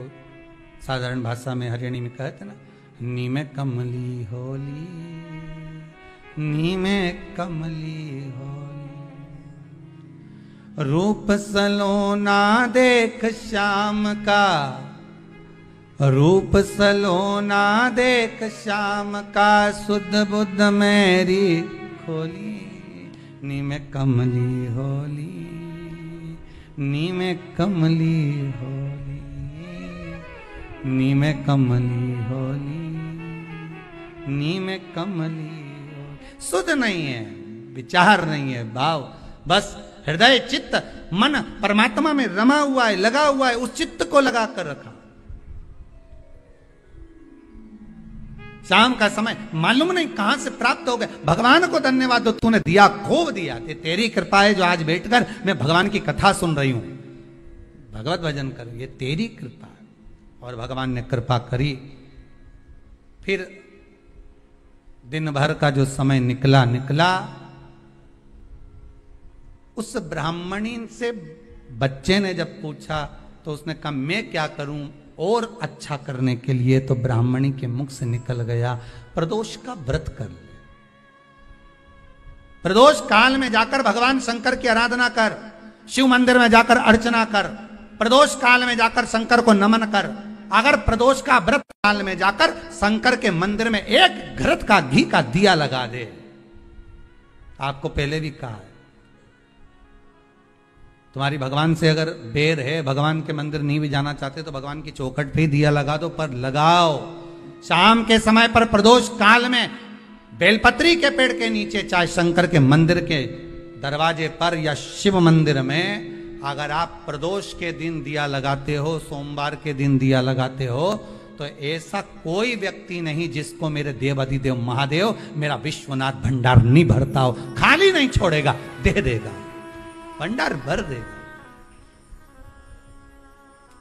साधारण भाषा में हरियाणी में कहते ना, नी में कमली होली, नी में कमली होली, रूप सलोना देख श्याम का, रूप सलोना देख श्याम का, सुध बुध मेरी खोली, नी में कमली होली, नी में कमली होली, नी में कमली होली, नी में कमली होली। सुध नहीं है, विचार नहीं है, भाव, बस हृदय चित्त मन परमात्मा में रमा हुआ है, लगा हुआ है, उस चित्त को लगा कर रखा। शाम का समय मालूम नहीं कहां से प्राप्त हो गया। भगवान को धन्यवाद दो, तूने दिया, खूब दिया, तेरी कृपा है जो आज बैठकर मैं भगवान की कथा सुन रही हूं, भगवत भजन कर, ये तेरी कृपा है। और भगवान ने कृपा करी। फिर दिन भर का जो समय निकला, उस ब्राह्मणी से बच्चे ने जब पूछा तो उसने कहा मैं क्या करूं और अच्छा करने के लिए, तो ब्राह्मणी के मुख से निकल गया प्रदोष का व्रत कर ले, प्रदोष काल में जाकर भगवान शंकर की आराधना कर, शिव मंदिर में जाकर अर्चना कर, प्रदोष काल में जाकर शंकर को नमन कर। अगर प्रदोष का व्रत काल में जाकर शंकर के मंदिर में एक घृत का घी का दिया लगा दे, आपको पहले भी कहा है, तुम्हारी भगवान से अगर बैर है, भगवान के मंदिर नहीं भी जाना चाहते तो भगवान की चौखट पे दिया लगा दो, पर लगाओ। शाम के समय पर प्रदोष काल में बेलपत्री के पेड़ के नीचे, चाहे शंकर के मंदिर के दरवाजे पर या शिव मंदिर में, अगर आप प्रदोष के दिन दिया लगाते हो, सोमवार के दिन दिया लगाते हो, तो ऐसा कोई व्यक्ति नहीं जिसको मेरे देव अधिदेव महादेव मेरा विश्वनाथ भंडार नहीं भरता हो, खाली नहीं छोड़ेगा, दे देगा, भंडार भर देगा,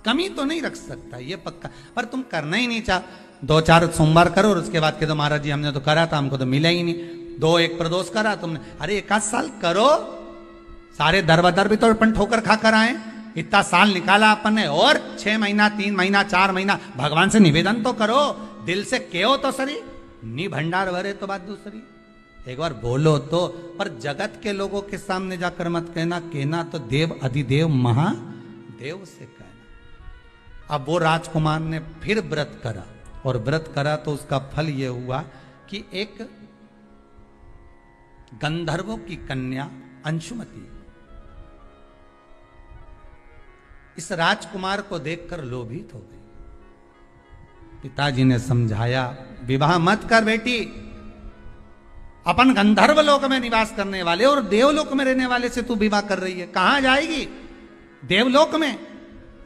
कमी तो नहीं रख सकता, ये पक्का। पर तुम करना ही नहीं चाह, 2-4 सोमवार करो और उसके बाद के तो महाराज जी हमने तो करा था, हमको तो मिला ही नहीं। 2-1 प्रदोष करा तुमने, अरे 1 साल करो, सारे दरबदर भी तो अपन ठोकर खा कर आए, इतना साल निकाला अपन ने, और 6 महीना 3 महीना 4 महीना भगवान से निवेदन तो करो, दिल से कहो तो सरी, नी भंडार भरे तो बात दूसरी, एक बार बोलो तो। पर जगत के लोगों के सामने जाकर मत कहना, कहना तो देव अधिदेव महादेव से कहना। अब वो राजकुमार ने फिर व्रत करा, और व्रत करा तो उसका फल ये हुआ कि एक गंधर्वों की कन्या अंशुमति इस राजकुमार को देखकर लोभित हो गई। पिताजी ने समझाया, विवाह मत कर बेटी, अपन गंधर्व लोक में निवास करने वाले और देवलोक में रहने वाले से तू विवाह कर रही है, कहां जाएगी? देवलोक में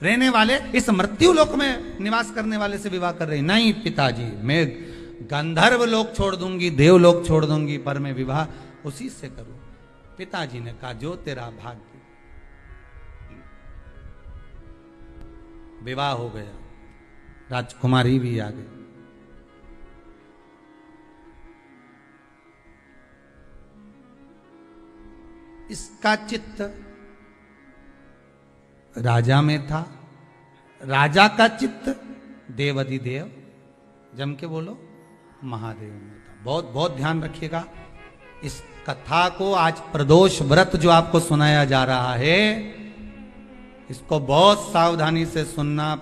रहने वाले इस मृत्यु लोक में निवास करने वाले से विवाह कर रही। नहीं पिताजी, मैं गंधर्व लोक छोड़ दूंगी, देवलोक छोड़ दूंगी, पर मैं विवाह उसी से करूं। पिताजी ने कहा, जो तेरा भाग्य। विवाह हो गया, राजकुमारी भी आ गई। इसका चित्त राजा में था, राजा का चित्त देव अधिदेव, जम के बोलो, महादेव में होता। बहुत बहुत ध्यान रखिएगा इस कथा को। आज प्रदोष व्रत जो आपको सुनाया जा रहा है, इसको बहुत सावधानी से सुनना।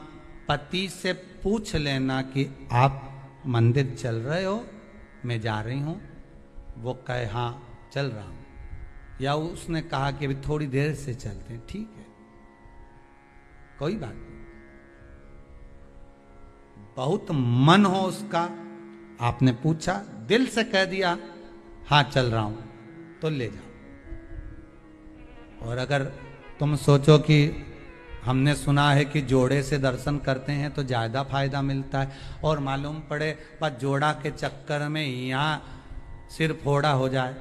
पति से पूछ लेना कि आप मंदिर चल रहे हो, मैं जा रही हूं। वो कहे हाँ चल रहा हूं, या उसने कहा कि अभी थोड़ी देर से चलते हैं, ठीक है कोई बात नहीं। बहुत मन हो उसका, आपने पूछा, दिल से कह दिया हाँ चल रहा हूं, तो ले जाओ। और अगर तुम सोचो कि हमने सुना है कि जोड़े से दर्शन करते हैं तो ज्यादा फायदा मिलता है, और मालूम पड़े बस जोड़ा के चक्कर में यहां सिर फोड़ा हो जाए,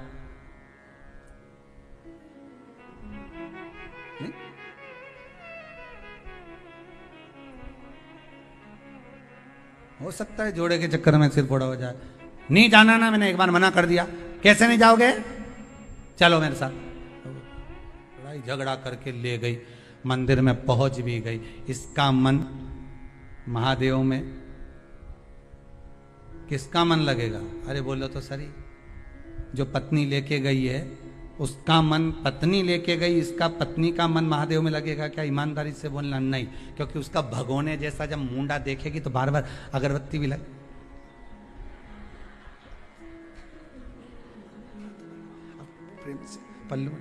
नहीं? हो सकता है जोड़े के चक्कर में सिर फोड़ा हो जाए। नहीं जाना ना, मैंने एक बार मना कर दिया। कैसे नहीं जाओगे, चलो मेरे साथ। लड़ाई झगड़ा करके ले गई, मंदिर में पहुंच भी गई। इसका मन महादेव में, किसका मन लगेगा? अरे बोलो तो सही, जो पत्नी लेके गई है उसका मन, पत्नी लेके गई, इसका पत्नी का मन महादेव में लगेगा क्या? ईमानदारी से बोलना नहीं, क्योंकि उसका भगोने जैसा जब मुंडा देखेगी तो बार बार अगरबत्ती भी लगे। प्रेम से पल्लू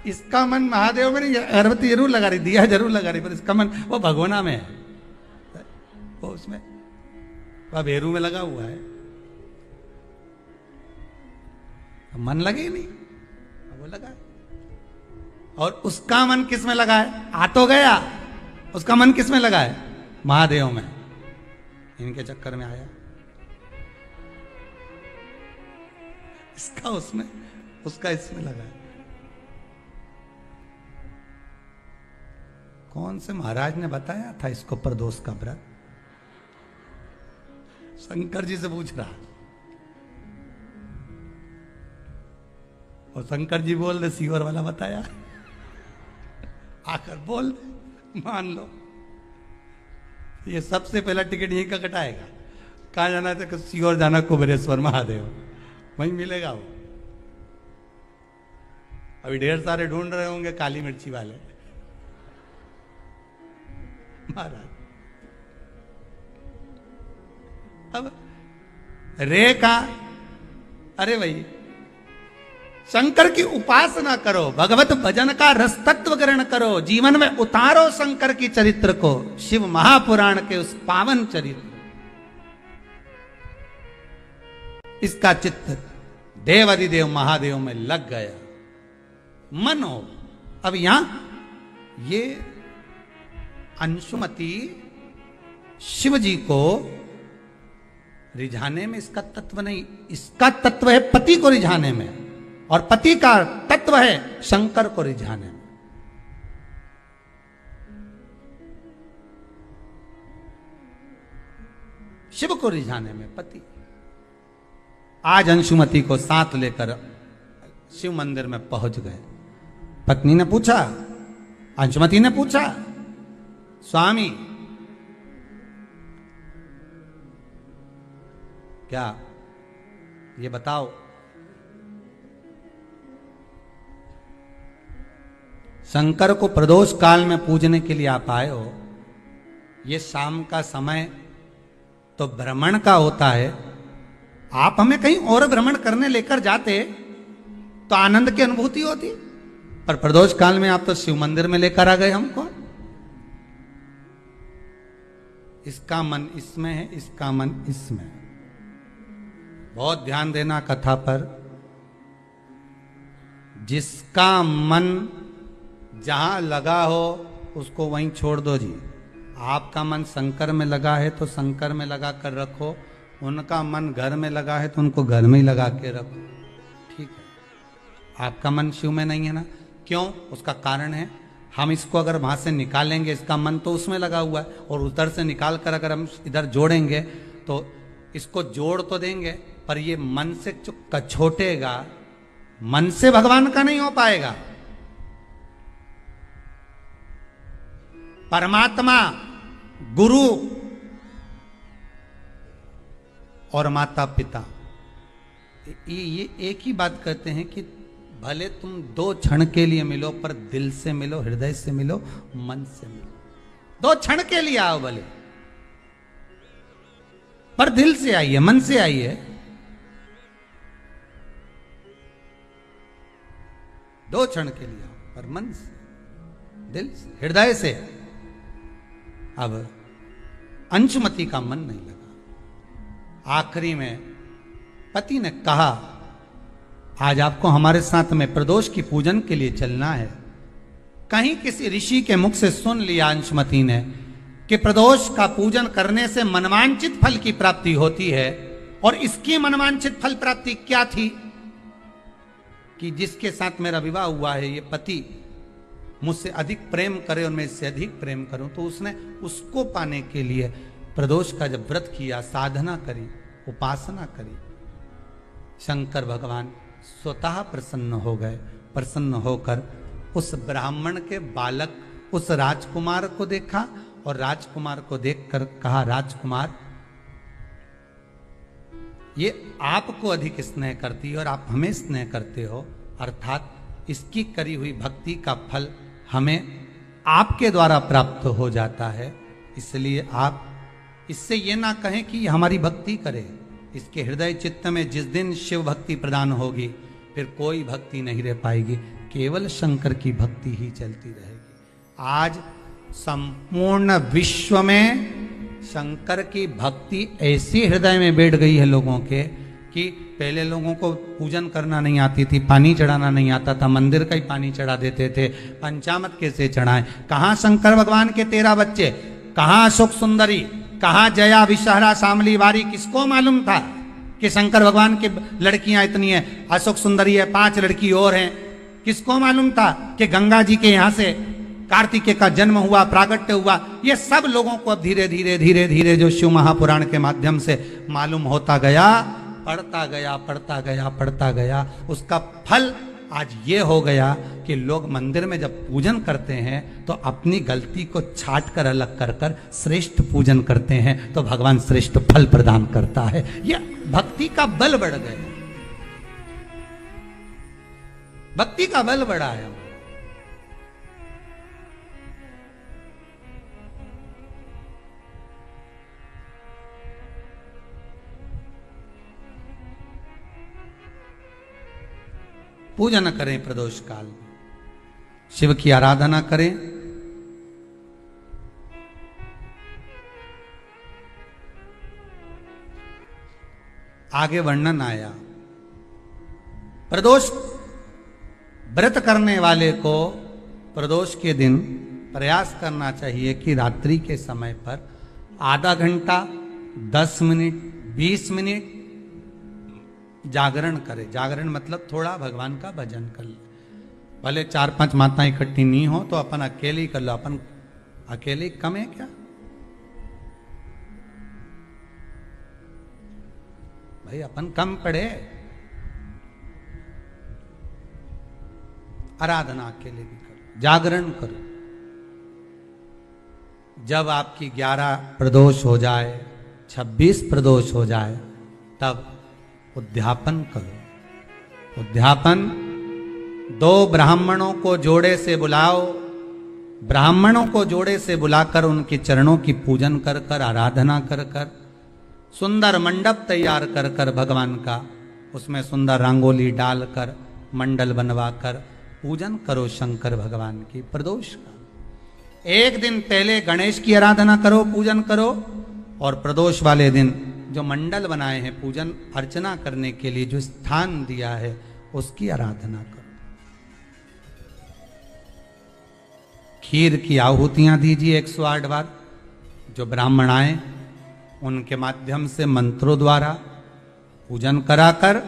इसका मन महादेव में नहीं, अगरबत्ती जरूर लगा रही, दिया जरूर लगा रही, पर इसका मन वो भगोना में है, वो उसमें वह भेरू में लगा हुआ है। मन लगे ही नहीं, वो लगा है। और उसका मन किस में लगा है? आ तो गया, उसका मन किस में लगा है? महादेव में। इनके चक्कर में आया, इसका उसमें, उसका इसमें लगा है। कौन से महाराज ने बताया था इसको प्रदोष का व्रत? शंकर जी से पूछ रहा, और शंकर जी बोल रहे सीवर वाला बताया। आकर बोल मान लो, ये सबसे पहला टिकट यहीं का कटाएगा। कहाँ जाना था? सीवर जाना, कुबेरेश्वर महादेव, वहीं मिलेगा वो। अभी ढेर सारे ढूंढ रहे होंगे काली मिर्ची वाले महाराज। अब रे का, अरे भाई शंकर की उपासना करो, भगवत भजन का रस तत्व ग्रहण करो, जीवन में उतारो शंकर की चरित्र को, शिव महापुराण के उस पावन चरित्र। इसका चित्त देवाधिदेव महादेव में लग गया, मन हो। अब यहां ये अंशुमति शिव जी को रिझाने में इसका तत्व नहीं, इसका तत्व है पति को रिझाने में, और पति का तत्व है शंकर को रिझाने में। शिव को रिझाने में पति। आज अंशुमति को साथ लेकर शिव मंदिर में पहुंच गए। पत्नी ने पूछा, अंशुमति ने पूछा, स्वामी क्या ये बताओ, शंकर को प्रदोष काल में पूजने के लिए आप आए हो, ये शाम का समय तो भ्रमण का होता है, आप हमें कहीं और भ्रमण करने लेकर जाते तो आनंद की अनुभूति होती, पर प्रदोष काल में आप तो शिव मंदिर में लेकर आ गए हमको। इसका मन इसमें है, इसका मन इसमें। बहुत ध्यान देना कथा पर। जिसका मन जहां लगा हो उसको वहीं छोड़ दो जी। आपका मन शंकर में लगा है तो शंकर में लगा कर रखो, उनका मन घर में लगा है तो उनको घर में ही लगा के रखो, ठीक है। आपका मन शिव में नहीं है ना, क्यों? उसका कारण है, हम इसको अगर वहां से निकालेंगे, इसका मन तो उसमें लगा हुआ है, और उधर से निकाल कर अगर हम इधर जोड़ेंगे तो इसको जोड़ तो देंगे, पर ये मन से कछोटेगा, मन से भगवान का नहीं हो पाएगा। परमात्मा, गुरु और माता पिता ये एक ही बात कहते हैं कि भले तुम 2 क्षण के लिए मिलो, पर दिल से मिलो, हृदय से मिलो, मन से मिलो। 2 क्षण के लिए आओ भले, पर दिल से आइए, मन से आइए। 2 क्षण के लिए आओ, पर मन से, दिल से, हृदय से। अब अंशुमति का मन नहीं लगा। आखिरी में पति ने कहा, आज आपको हमारे साथ में प्रदोष की पूजन के लिए चलना है। कहीं किसी ऋषि के मुख से सुन लिया अंशुमति ने कि प्रदोष का पूजन करने से मनवांछित फल की प्राप्ति होती है। और इसकी मनवांछित फल प्राप्ति क्या थी कि जिसके साथ मेरा विवाह हुआ है, ये पति मुझसे अधिक प्रेम करे और मैं इससे अधिक प्रेम करूं। तो उसने उसको पाने के लिए प्रदोष का जब व्रत किया, साधना करी, उपासना करी, शंकर भगवान स्वतः प्रसन्न हो गए। प्रसन्न होकर उस ब्राह्मण के बालक, उस राजकुमार को देखा और राजकुमार को देखकर कहा, राजकुमार, ये आपको अधिक स्नेह करती है और आप हमें स्नेह करते हो, अर्थात इसकी करी हुई भक्ति का फल हमें आपके द्वारा प्राप्त हो जाता है। इसलिए आप इससे ये ना कहें कि हमारी भक्ति करे। इसके हृदय चित्त में जिस दिन शिव भक्ति प्रदान होगी, फिर कोई भक्ति नहीं रह पाएगी, केवल शंकर की भक्ति ही चलती रहेगी। आज संपूर्ण विश्व में शंकर की भक्ति ऐसी हृदय में बैठ गई है लोगों के कि पहले लोगों को पूजन करना नहीं आती थी, पानी चढ़ाना नहीं आता था, मंदिर का ही पानी चढ़ा देते थे। पंचामृत कैसे चढ़ाएं? कहाँ शंकर भगवान के 13 बच्चे, कहाँ अशोक सुंदरी, कहाँ जया, विषहरा, शामली, वारी? किसको मालूम था कि शंकर भगवान की लड़कियां इतनी है, अशोक सुंदरी है, 5 लड़की और हैं? किसको मालूम था कि गंगा जी के यहाँ से कार्तिकेय का जन्म हुआ, प्रागट्य हुआ? ये सब लोगों को अब धीरे धीरे धीरे धीरे जो शिव महापुराण के माध्यम से मालूम होता गया, पढ़ता गया, पढ़ता गया, पढ़ता गया। उसका फल आज ये हो गया कि लोग मंदिर में जब पूजन करते हैं तो अपनी गलती को छाट कर अलग कर कर श्रेष्ठ पूजन करते हैं, तो भगवान श्रेष्ठ फल प्रदान करता है। यह भक्ति का बल बढ़ गया, भक्ति का बल बढ़ा है। पूजन करें प्रदोष काल में, शिव की आराधना करें। आगे वर्णन आया, प्रदोष व्रत करने वाले को प्रदोष के दिन प्रयास करना चाहिए कि रात्रि के समय पर आधा घंटा, 10 मिनट, 20 मिनट जागरण करे। जागरण मतलब थोड़ा भगवान का भजन कर ले। भले 4-5 माताएं इकट्ठी नहीं हो तो अपन अकेले ही कर लो। अपन अकेले कम है क्या भाई? अपन कम पड़े? आराधना अकेले भी करो, जागरण करो। जब आपकी 11 प्रदोष हो जाए, 26 प्रदोष हो जाए, तब उद्यापन करो। उद्यापन 2 ब्राह्मणों को जोड़े से बुलाओ। ब्राह्मणों को जोड़े से बुलाकर उनके चरणों की पूजन कर कर, आराधना कर कर, सुंदर मंडप तैयार कर कर भगवान का, उसमें सुंदर रंगोली डालकर, मंडल बनवाकर पूजन करो शंकर भगवान की प्रदोष का। एक दिन पहले गणेश की आराधना करो, पूजन करो, और प्रदोष वाले दिन जो मंडल बनाए हैं पूजन अर्चना करने के लिए, जो स्थान दिया है, उसकी आराधना करो। खीर की आहुतियां दीजिए 108 बार। जो ब्राह्मण आए उनके माध्यम से मंत्रों द्वारा पूजन कराकर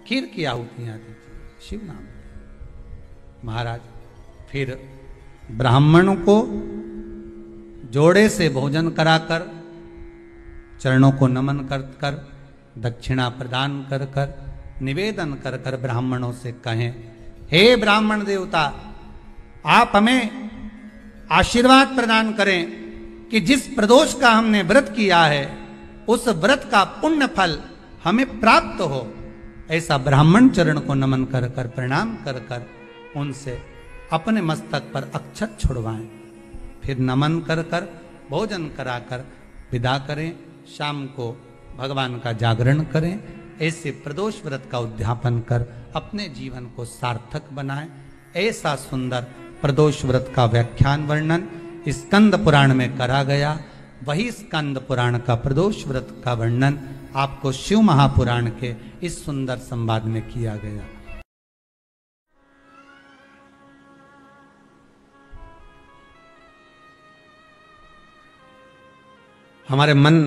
खीर की आहुतियां दीजिए शिव नाम महाराज। फिर ब्राह्मणों को जोड़े से भोजन कराकर, चरणों को नमन कर कर, दक्षिणा प्रदान कर कर निवेदन कर कर ब्राह्मणों से कहें, हे ब्राह्मण देवता, आप हमें आशीर्वाद प्रदान करें कि जिस प्रदोष का हमने व्रत किया है उस व्रत का पुण्य फल हमें प्राप्त हो। ऐसा ब्राह्मण चरण को नमन कर कर प्रणाम कर कर उनसे अपने मस्तक पर अक्षत छुड़वाएं, फिर नमन कर कर भोजन कराकर विदा करें। शाम को भगवान का जागरण करें। ऐसे प्रदोष व्रत का उद्यापन कर अपने जीवन को सार्थक बनाएं। ऐसा सुंदर प्रदोष व्रत का व्याख्यान वर्णन स्कंद पुराण में करा गया। वही स्कंद पुराण का प्रदोष व्रत का वर्णन आपको शिव महापुराण के इस सुंदर संवाद में किया गया। हमारे मन,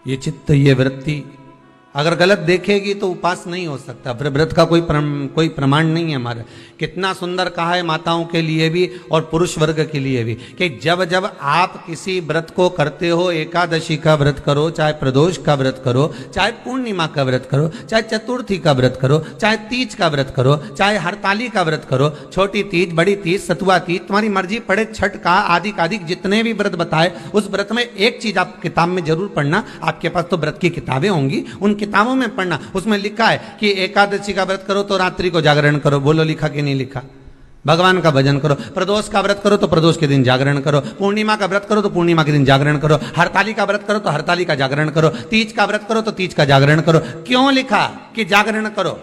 ये चित्त, ये वृत्ति अगर गलत देखेगी तो उपास नहीं हो सकता। व्रत का कोई प्रमाण नहीं है हमारे। कितना सुंदर कहा है माताओं के लिए भी और पुरुष वर्ग के लिए भी कि जब जब आप किसी व्रत को करते हो, एकादशी का व्रत करो, चाहे प्रदोष का व्रत करो, चाहे पूर्णिमा का व्रत करो, चाहे चतुर्थी का व्रत करो, चाहे तीज का व्रत करो, चाहे हरताली का व्रत करो, छोटी तीज, बड़ी तीज, सतुआ तीज, तुम्हारी मर्जी पड़े, छठ का आदि जितने भी व्रत बताए, उस व्रत में एक चीज आप किताब में जरूर पढ़ना। आपके पास तो व्रत की किताबें होंगी, उन किताबों में पढ़ना। उसमें लिखा है कि एकादशी का व्रत करो तो रात्रि को जागरण करो। बोलो लिखा कि नहीं लिखा? भगवान का भजन करो। प्रदोष का व्रत करो तो प्रदोष के दिन जागरण करो। पूर्णिमा का व्रत करो तो पूर्णिमा के दिन जागरण करो। हरताली का व्रत करो तो हरताली का जागरण करो। तीज का व्रत करो तो तीज का जागरण करो। क्यों लिखा कि जागरण करो?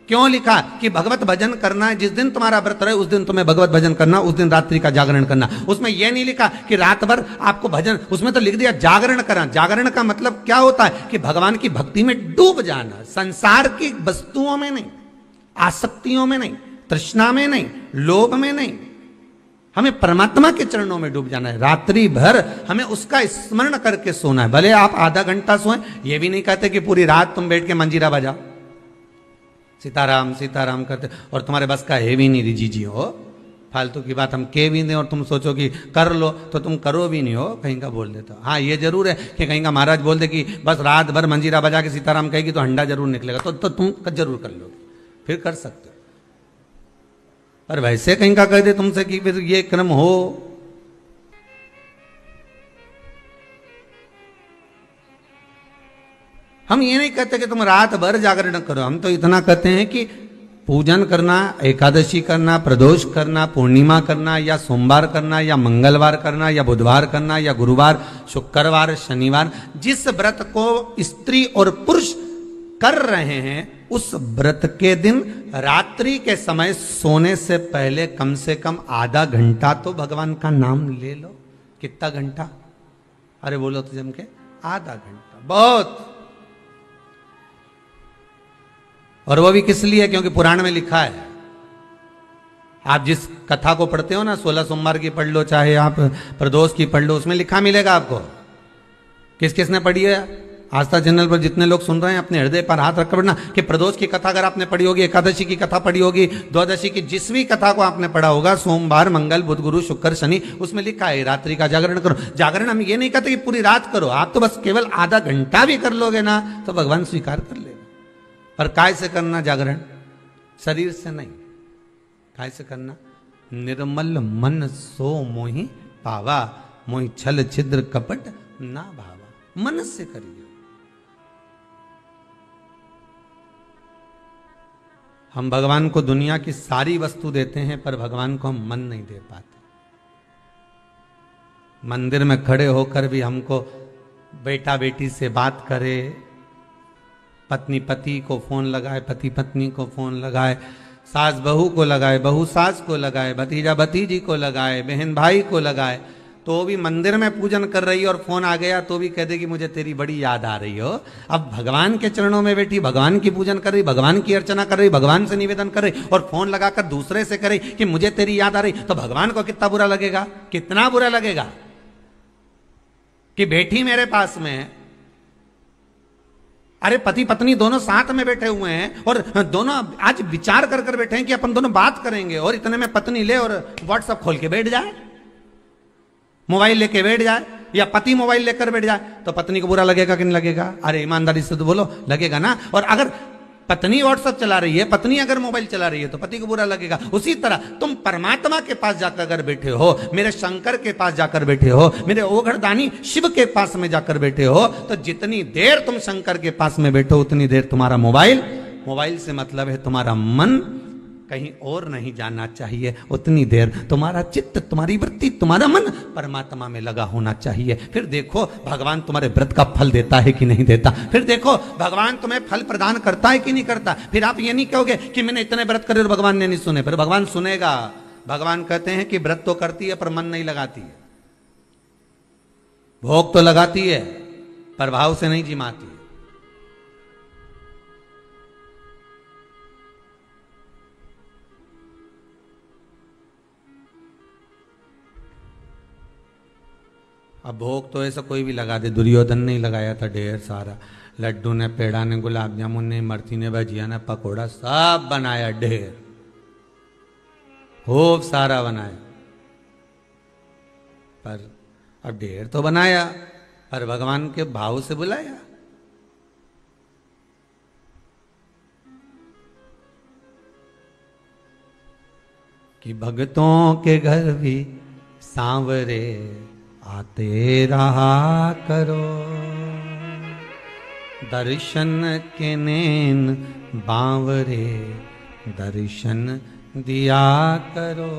क्यों लिखा कि भगवत भजन करना है? जिस दिन तुम्हारा व्रत रहे उस दिन तुम्हें भगवत भजन करना, उस दिन रात्रि का जागरण करना। उसमें यह नहीं लिखा कि रात भर आपको भजन, उसमें तो लिख दिया जागरण करना। जागरण का मतलब क्या होता है कि भगवान की भक्ति में डूब जाना, संसार की वस्तुओं में नहीं, आसक्तियों में नहीं, तृष्णा में नहीं, लोभ में नहीं, हमें परमात्मा के चरणों में डूब जाना है। रात्रि भर हमें उसका स्मरण करके सोना है। भले आप आधा घंटा सोएं, ये भी नहीं कहते कि पूरी रात तुम बैठ के मंजीरा बजाओ, सीताराम सीताराम करते और तुम्हारे बस का है भी नहीं जी हो। फालतू की बात हम कह भी नहीं और तुम सोचो कि कर लो तो तुम करो भी नहीं हो, कहीं का बोल देते हो। हाँ ये जरूर है कि कहीं का महाराज बोल दे कि बस रात भर मंजीरा बजा के सीताराम कहेगी तो अंडा जरूर निकलेगा, तो तुम जरूर कर लोगे, फिर कर सकते हो। पर वैसे कहीं का कह दे तुमसे कि फिर ये क्रम हो, हम ये नहीं कहते कि तुम रात भर जागरण करो। हम तो इतना कहते हैं कि पूजन करना, एकादशी करना, प्रदोष करना, पूर्णिमा करना, या सोमवार करना, या मंगलवार करना, या बुधवार करना, या गुरुवार, शुक्रवार, शनिवार, जिस व्रत को स्त्री और पुरुष कर रहे हैं उस व्रत के दिन रात्रि के समय सोने से पहले कम से कम आधा घंटा तो भगवान का नाम ले लो। कितना घंटा? अरे बोलो तो जम के आधा घंटा बहुत। और वो भी किस लिए? क्योंकि पुराण में लिखा है। आप जिस कथा को पढ़ते हो ना, 16 सोमवार की पढ़ लो, चाहे आप प्रदोष की पढ़ लो, उसमें लिखा मिलेगा आपको। किस किसने पढ़ी है? आस्था चैनल पर जितने लोग सुन रहे हैं अपने हृदय पर हाथ रखकर पढ़ना कि प्रदोष की कथा अगर आपने पढ़ी होगी, एकादशी की कथा पढ़ी होगी, द्वादशी की जिस भी कथा को आपने पढ़ा होगा, सोमवार, मंगल, बुध, गुरु, शुक्र, शनि, उसमें लिखा है रात्रि का जागरण करो। जागरण हम ये नहीं कहते कि पूरी रात करो, आप तो बस केवल आधा घंटा भी कर लोगे ना तो भगवान स्वीकार कर लेगा। पर काय से करना जागरण? शरीर से नहीं। काय से करना? निर्मल मन सो मोहि पावा, मोहि छल छिद्र कपट ना भावा। मन से करिए। हम भगवान को दुनिया की सारी वस्तु देते हैं पर भगवान को हम मन नहीं दे पाते। मंदिर में खड़े होकर भी हमको बेटा बेटी से बात करे, पत्नी पति को फोन लगाए, पति पत्नी को फोन लगाए, सास बहू को लगाए, बहू सास को लगाए, भतीजा भतीजी को लगाए, बहन भाई को लगाए, तो भी मंदिर में पूजन कर रही है और फोन आ गया तो भी कह देगी मुझे तेरी बड़ी याद आ रही हो। अब भगवान के चरणों में बैठी भगवान की पूजन कर रही, भगवान की अर्चना कर रही, भगवान से निवेदन कर रही और फोन लगाकर दूसरे से कर रही कि मुझे तेरी याद आ रही, तो भगवान को कितना बुरा लगेगा? कितना बुरा लगेगा कि बेटी मेरे पास में, अरे पति पत्नी दोनों साथ में बैठे हुए हैं और दोनों आज विचार कर कर बैठे हैं कि अपन दोनों बात करेंगे, और इतने में पत्नी ले और व्हाट्सएप खोल के बैठ जाए, मोबाइल लेके बैठ जाए, या पति मोबाइल लेकर बैठ जाए तो पत्नी को बुरा लगेगा कि नहीं लगेगा? अरे ईमानदारी से तो बोलो, लगेगा ना। और अगर पत्नी व्हाट्सएप चला रही है, पत्नी अगर मोबाइल चला रही है तो पति को बुरा लगेगा। उसी तरह तुम परमात्मा के पास जाकर अगर बैठे हो, मेरे शंकर के पास जाकर बैठे हो, मेरे ओघड़दानी शिव के पास में जाकर बैठे हो, तो जितनी देर तुम शंकर के पास में बैठो उतनी देर तुम्हारा मोबाइल से मतलब है तुम्हारा मन कहीं और नहीं जाना चाहिए, उतनी देर तुम्हारा चित्त, तुम्हारी वृत्ति, तुम्हारा मन परमात्मा में लगा होना चाहिए। फिर देखो भगवान तुम्हारे व्रत का फल देता है कि नहीं देता, फिर देखो भगवान तुम्हें फल प्रदान करता है कि नहीं करता। फिर आप ये नहीं कहोगे कि मैंने इतने व्रत करे और भगवान ने नहीं सुने, फिर भगवान सुनेगा। भगवान कहते हैं कि व्रत तो करती है पर मन नहीं लगाती है, भोग तो लगाती है पर भाव से नहीं जिमाती है। अब भोग तो ऐसा कोई भी लगा दे, दुर्योधन ने लगाया था ढेर सारा, लड्डू ने, पेड़ा ने, गुलाब जामुन ने, इमरती ने, भजिया ने, पकौड़ा सब बनाया, ढेर खूब सारा बनाया। पर अब ढेर तो बनाया पर भगवान के भाव से बुलाया। कि भक्तों के घर भी सांवरे आते रहा करो, दर्शन के नैन बांवरे दर्शन दिया करो।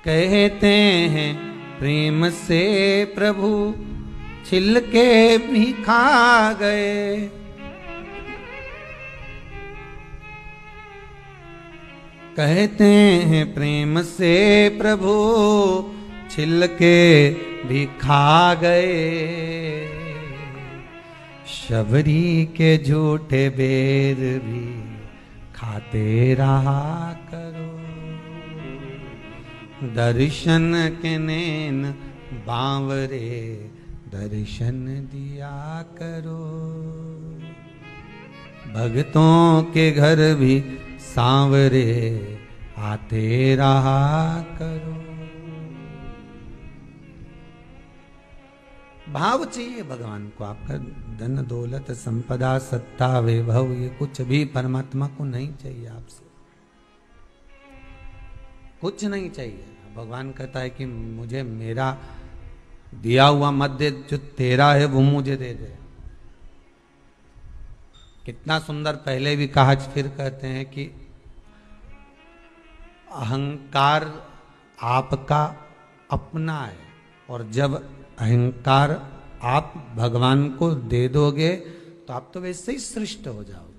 कहते हैं प्रेम से प्रभु छिलके भी खा गए, कहते हैं प्रेम से प्रभु छिलके भी खा गए, शबरी के झूठे बेर भी खाते रहा करो, दर्शन के नैन बांवरे दर्शन दिया करो। भक्तों के घर भी सांवरे आते रहा करो। भाव चाहिए भगवान को। आपका धन दौलत संपदा सत्ता वैभव ये कुछ भी परमात्मा को नहीं चाहिए, आपसे कुछ नहीं चाहिए। भगवान कहता है कि मुझे मेरा दिया हुआ मत दे, जो तेरा है वो मुझे दे दे। कितना सुंदर पहले भी कहा, फिर कहते हैं कि अहंकार आपका अपना है, और जब अहंकार आप भगवान को दे दोगे तो आप तो वैसे ही सृष्ट हो जाओगे।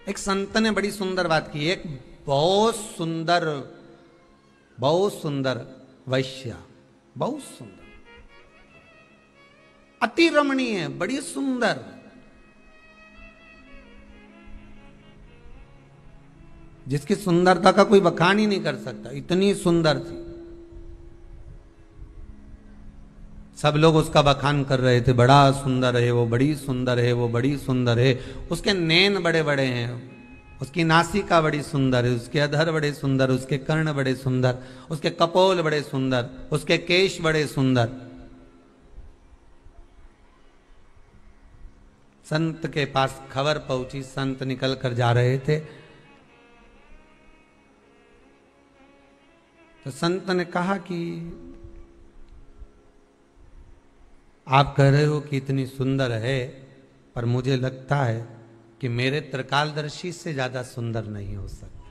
एक संत ने बड़ी सुंदर बात की, एक बहुत सुंदर वैश्या, बहुत सुंदर, अति रमणीय, बड़ी सुंदर, जिसकी सुंदरता का कोई बखान ही नहीं कर सकता, इतनी सुंदर थी। सब लोग उसका बखान कर रहे थे, बड़ा सुंदर है वो, बड़ी सुंदर है वो, बड़ी सुंदर है। उसके नैन बड़े बड़े हैं, उसकी नासिका बड़ी सुंदर है, उसके अधर बड़े सुंदर, उसके कर्ण बड़े सुंदर, उसके कपोल बड़े सुंदर, उसके केश बड़े सुंदर। संत के पास खबर पहुंची, संत निकल कर जा रहे थे, तो संत ने कहा कि आप कह रहे हो कि इतनी सुंदर है, पर मुझे लगता है कि मेरे त्रिकालदर्शी से ज्यादा सुंदर नहीं हो सकती,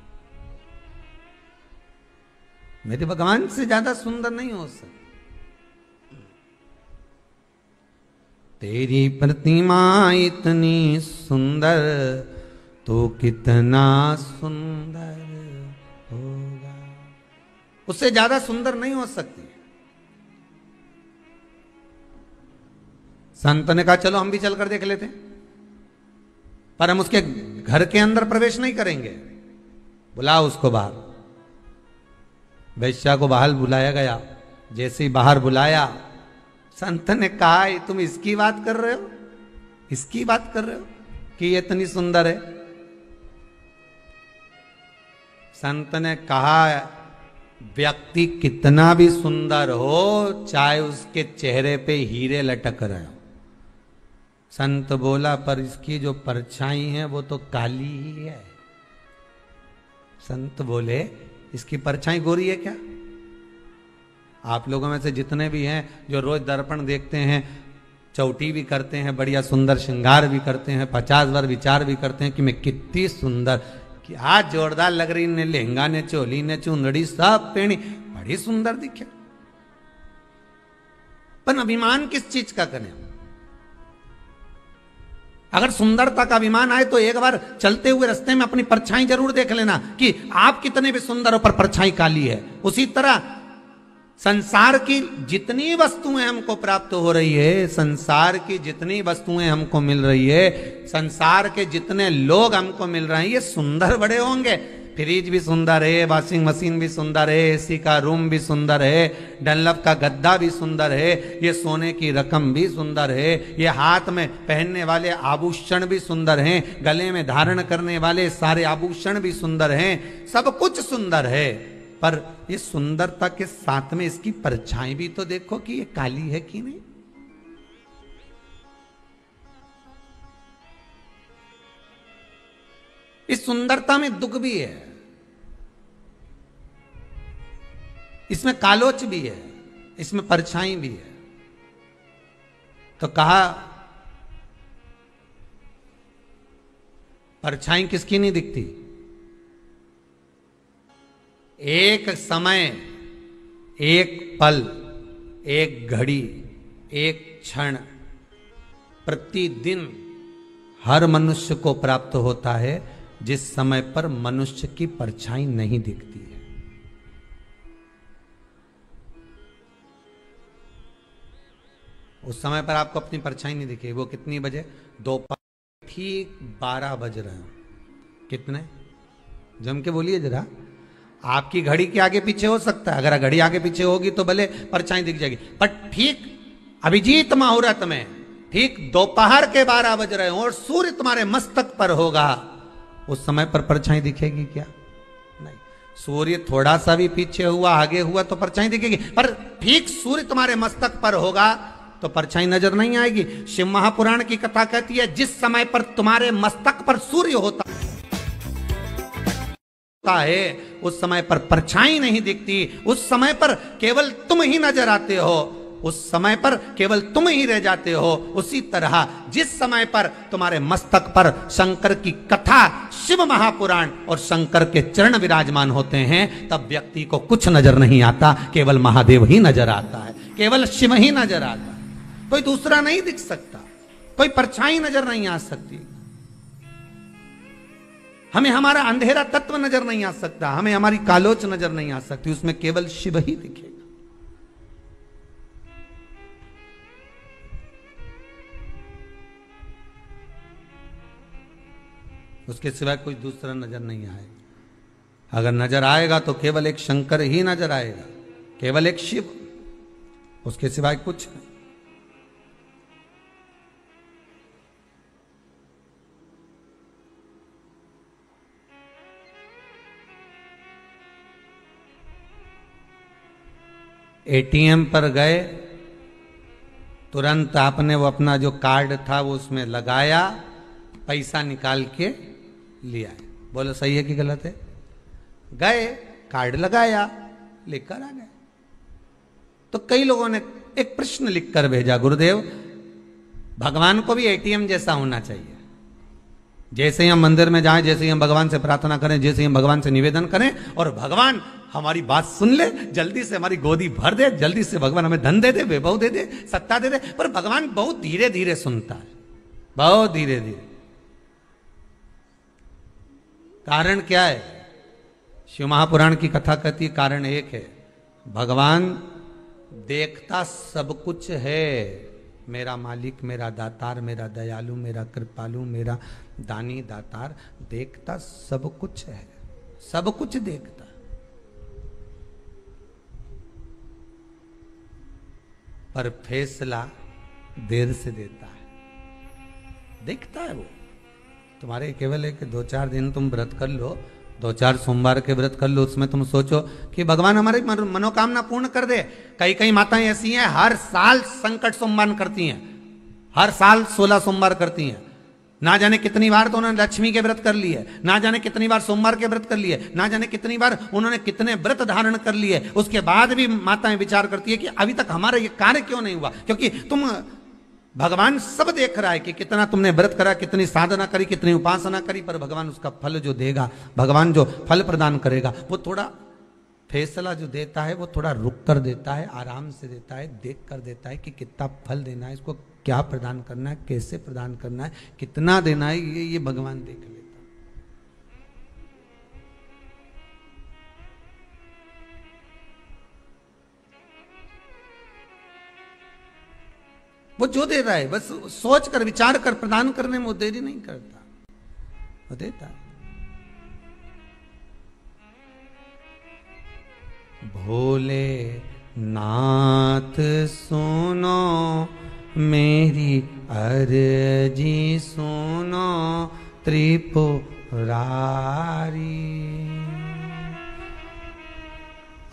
मेरे भगवान से ज्यादा सुंदर नहीं हो सकती। तेरी प्रतिमा इतनी सुंदर तो कितना सुंदर होगा, उससे ज्यादा सुंदर नहीं हो सकती। संत ने कहा चलो हम भी चलकर देख लेते, पर हम उसके घर के अंदर प्रवेश नहीं करेंगे, बुलाओ उसको बाहर। वैश्या को बाहर बुलाया गया, जैसे ही बाहर बुलाया, संत ने कहा तुम इसकी बात कर रहे हो, इसकी बात कर रहे हो कि ये इतनी सुंदर है? संत ने कहा व्यक्ति कितना भी सुंदर हो, चाहे उसके चेहरे पे हीरे लटक रहे हो। संत बोला पर इसकी जो परछाई है वो तो काली ही है। संत बोले इसकी परछाई गोरी है क्या? आप लोगों में से जितने भी हैं जो रोज दर्पण देखते हैं, चौटी भी करते हैं, बढ़िया सुंदर श्रृंगार भी करते हैं, 50 बार विचार भी करते हैं कि मैं कितनी सुंदर, कि आज जोरदार लग रही ने, लहंगा ने, चोली ने, चुंदड़ी सब पहनी, बड़ी सुंदर दिखे। पर अभिमान किस चीज का करें? अगर सुंदरता का अभिमान आए तो एक बार चलते हुए रास्ते में अपनी परछाई जरूर देख लेना कि आप कितने भी सुंदर हो पर परछाई काली है। उसी तरह संसार की जितनी वस्तुएं हमको प्राप्त हो रही है, संसार की जितनी वस्तुएं हमको मिल रही है, संसार के जितने लोग हमको मिल रहे हैं, ये सुंदर बड़े होंगे। फ्रिज भी सुंदर है, वॉशिंग मशीन भी सुंदर है, एसी का रूम भी सुंदर है, डनलप का गद्दा भी सुंदर है, ये सोने की रकम भी सुंदर है, ये हाथ में पहनने वाले आभूषण भी सुंदर हैं, गले में धारण करने वाले सारे आभूषण भी सुंदर हैं, सब कुछ सुंदर है। पर ये सुंदरता के साथ में इसकी परछाई भी तो देखो कि ये काली है कि नहीं। इस सुंदरता में दुख भी है, इसमें कालोच भी है, इसमें परछाई भी है। तो कहा परछाई किसकी नहीं दिखती? एक समय, एक पल, एक घड़ी, एक क्षण प्रतिदिन हर मनुष्य को प्राप्त होता है जिस समय पर मनुष्य की परछाई नहीं दिखती है। उस समय पर आपको अपनी परछाई नहीं दिखेगी। वो कितनी बजे? दोपहर ठीक 12 बज रहे हैं। कितने? जम के बोलिए जरा। आपकी घड़ी के आगे पीछे हो सकता है, अगर घड़ी आगे पीछे होगी तो भले परछाई दिख जाएगी, पर ठीक अभिजीत मुहूर्त में ठीक दोपहर के 12 बज रहे हो और सूर्य तुम्हारे मस्तक पर होगा, उस समय पर परछाई दिखेगी क्या? नहीं। सूर्य थोड़ा सा भी पीछे हुआ, आगे हुआ तो परछाई दिखेगी, पर ठीक सूर्य तुम्हारे मस्तक पर होगा तो परछाई नजर नहीं आएगी। शिव महापुराण की कथा कहती है जिस समय पर तुम्हारे मस्तक पर सूर्य होता है उस समय पर परछाई नहीं दिखती, उस समय पर केवल तुम ही नजर आते हो, उस समय पर केवल तुम ही रह जाते हो। उसी तरह जिस समय पर तुम्हारे मस्तक पर शंकर की कथा, शिव महापुराण और शंकर के चरण विराजमान होते हैं, तब व्यक्ति को कुछ नजर नहीं आता, केवल महादेव ही नजर आता है, केवल शिव ही नजर आता है, कोई दूसरा नहीं दिख सकता, कोई परछाई नजर नहीं आ सकती। हमें हमारा अंधेरा तत्व नजर नहीं आ सकता, हमें हमारी कालोच नजर नहीं आ सकती, उसमें केवल शिव ही दिखेगा। उसके सिवाय कोई दूसरा नजर नहीं आएगा। अगर नजर आएगा तो केवल एक शंकर ही नजर आएगा, केवल एक शिव, उसके सिवाय कुछ नहीं। एटीएम पर गए, तुरंत आपने वो अपना जो कार्ड था वो उसमें लगाया, पैसा निकाल के लिया। बोलो सही है कि गलत है? गए, कार्ड लगाया, लेकर आ गए। तो कई लोगों ने एक प्रश्न लिखकर भेजा, गुरुदेव भगवान को भी एटीएम जैसा होना चाहिए। जैसे ही हम मंदिर में जाएं, जैसे ही हम भगवान से प्रार्थना करें, जैसे ही हम भगवान से निवेदन करें और भगवान हमारी बात सुन ले, जल्दी से हमारी गोदी भर दे, जल्दी से भगवान हमें धन दे दे, वैभव दे दे, सत्ता दे दे। पर भगवान बहुत धीरे धीरे सुनता है, बहुत धीरे धीरे। कारण क्या है? शिव महापुराण की कथा कहती है कारण एक है, भगवान देखता सब कुछ है। मेरा मालिक, मेरा दातार, मेरा दयालु, मेरा कृपालु, मेरा दानी दातार देखता सब कुछ है, सब कुछ देखता। पर फैसला देर से देता है। देखता है वो, तुम्हारे केवल है कि 2-4 दिन तुम व्रत कर लो, 2-4 सोमवार के व्रत कर लो, उसमें तुम सोचो कि भगवान हमारी मनोकामना पूर्ण कर दे। कई कई माताएं ऐसी हैं हर साल संकट सोमवार करती हैं, हर साल 16 सोमवार करती हैं। ना जाने कितनी बार तो उन्होंने लक्ष्मी के व्रत कर लिए, ना जाने कितनी बार सोमवार के व्रत कर लिए, ना जाने कितनी बार उन्होंने कितने व्रत धारण कर लिए। उसके बाद भी माताएं विचार करती है कि अभी तक हमारा ये कार्य क्यों नहीं हुआ। क्योंकि तुम, भगवान सब देख रहा है कि कितना तुमने व्रत करा, कितनी साधना करी, कितनी उपासना करी, पर भगवान उसका फल जो देगा, भगवान जो फल प्रदान करेगा, वो थोड़ा फैसला जो देता है वो थोड़ा रुक कर देता है, आराम से देता है, देख कर देता है कि कितना फल देना है, इसको क्या प्रदान करना है, कैसे प्रदान करना है, कितना देना है, ये भगवान देख लेता है। वो जो दे रहा है बस सोच कर विचार कर प्रदान करने में वो देरी नहीं करता, वो देता है। भोले नाथ सुनो मेरी अर्जी सुनो त्रिपुरारी,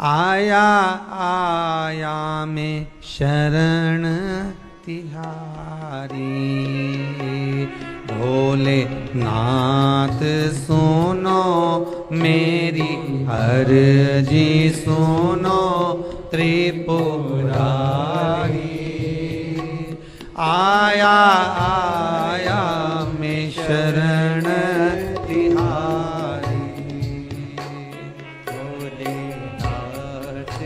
आया आया में शरण तिहारी। भोले नाथ सुनो मेरी अर्जी सुनो त्रिपुरारी, आया आया में शरण तिहारी। भोले नाथ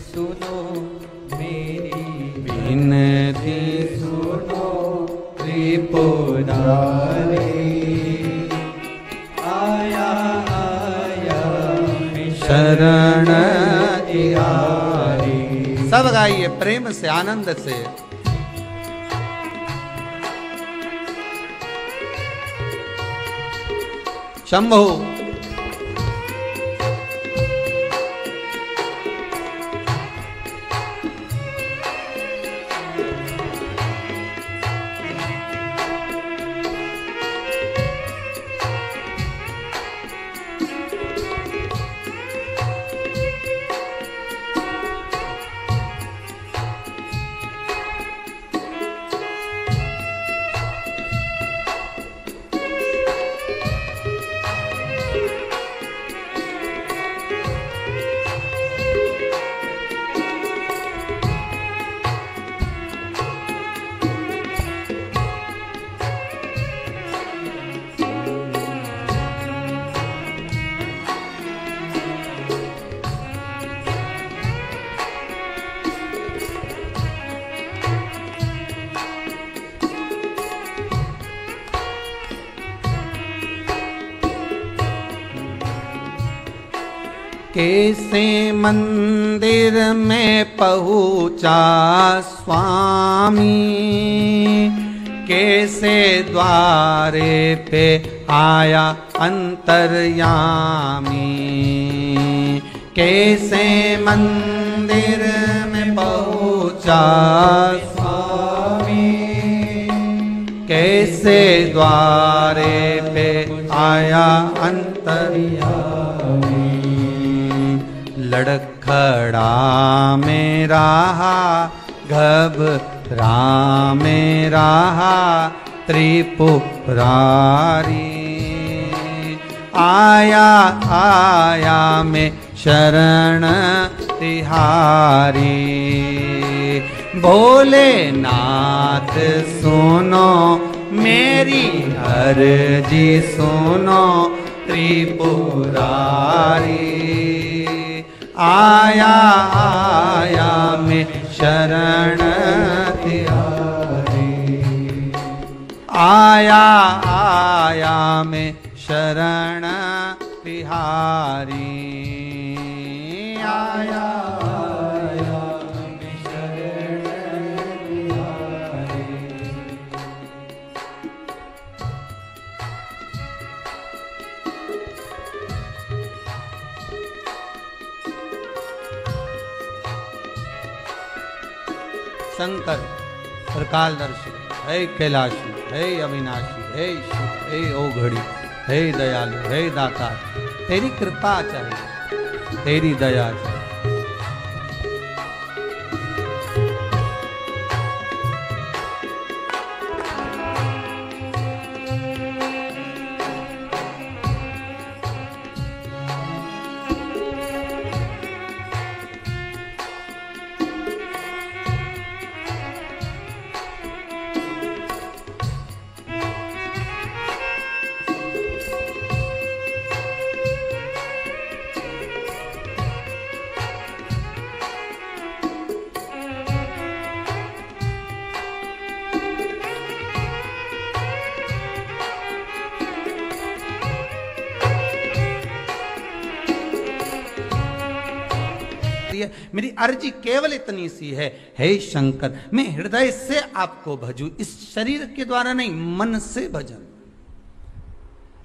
सुनो मेरी विनती सुनो त्रिपुरारी, आया आया में शरण तिहारी। सब गाइए प्रेम से, आनंद से। शंभो कैसे मंदिर में पहुँचा स्वामी, कैसे द्वारे पे आया अंतर्यामी। कैसे मंदिर में पहुँचा स्वामी, कैसे द्वारे पे आया अंतर्यामी। लड़खड़ा मेरा घबरा मेरा त्रिपुरारी, आया आया में शरण तिहारी। भोलेनाथ सुनो मेरी अर्जी सुनो त्रिपुरारी, आया आया में शरण तिहारी। आया आया में शरण तिहारी, आया आया में शरण तिहारी। शंकर प्रकालदर्शी, हे कैलाशी, हे अविनाशी, हे शिव, हे ओघड़ी, हे दयालु, हे दाता, तेरी कृपा चाहिए, तेरी दया चाहिए। मेरी अर्जी केवल इतनी सी है, हे शंकर, मैं हृदय से आपको भजूं, इस शरीर के द्वारा नहीं, मन से भजन।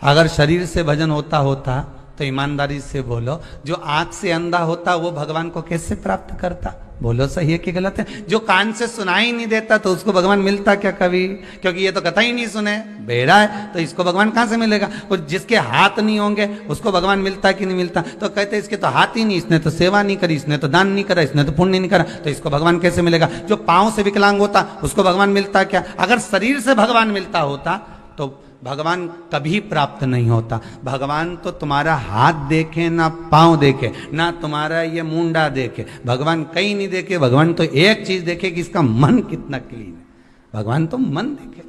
अगर शरीर से भजन होता तो ईमानदारी से बोलो, जो आंख से अंधा होता वो भगवान को कैसे प्राप्त करता? बोलो सही है कि गलत है? जो कान से सुनाई नहीं देता तो उसको भगवान मिलता क्या कभी? क्योंकि ये तो कथा ही नहीं सुने, बेड़ा है, तो इसको भगवान कहां से मिलेगा? और जिसके हाथ नहीं होंगे उसको भगवान मिलता कि नहीं मिलता? तो कहते इसके तो हाथ ही नहीं, इसने तो सेवा नहीं करी, इसने तो दान नहीं करा, इसने तो पुण्य नहीं करा, तो इसको भगवान कैसे मिलेगा? जो पांव से विकलांग होता उसको भगवान मिलता क्या? अगर शरीर से भगवान मिलता होता तो भगवान कभी प्राप्त नहीं होता। भगवान तो तुम्हारा हाथ देखे ना पांव देखे, ना तुम्हारा ये मुंडा देखे, भगवान कहीं नहीं देखे। भगवान तो एक चीज देखे कि इसका मन कितना क्लीन है। भगवान तो मन देखे।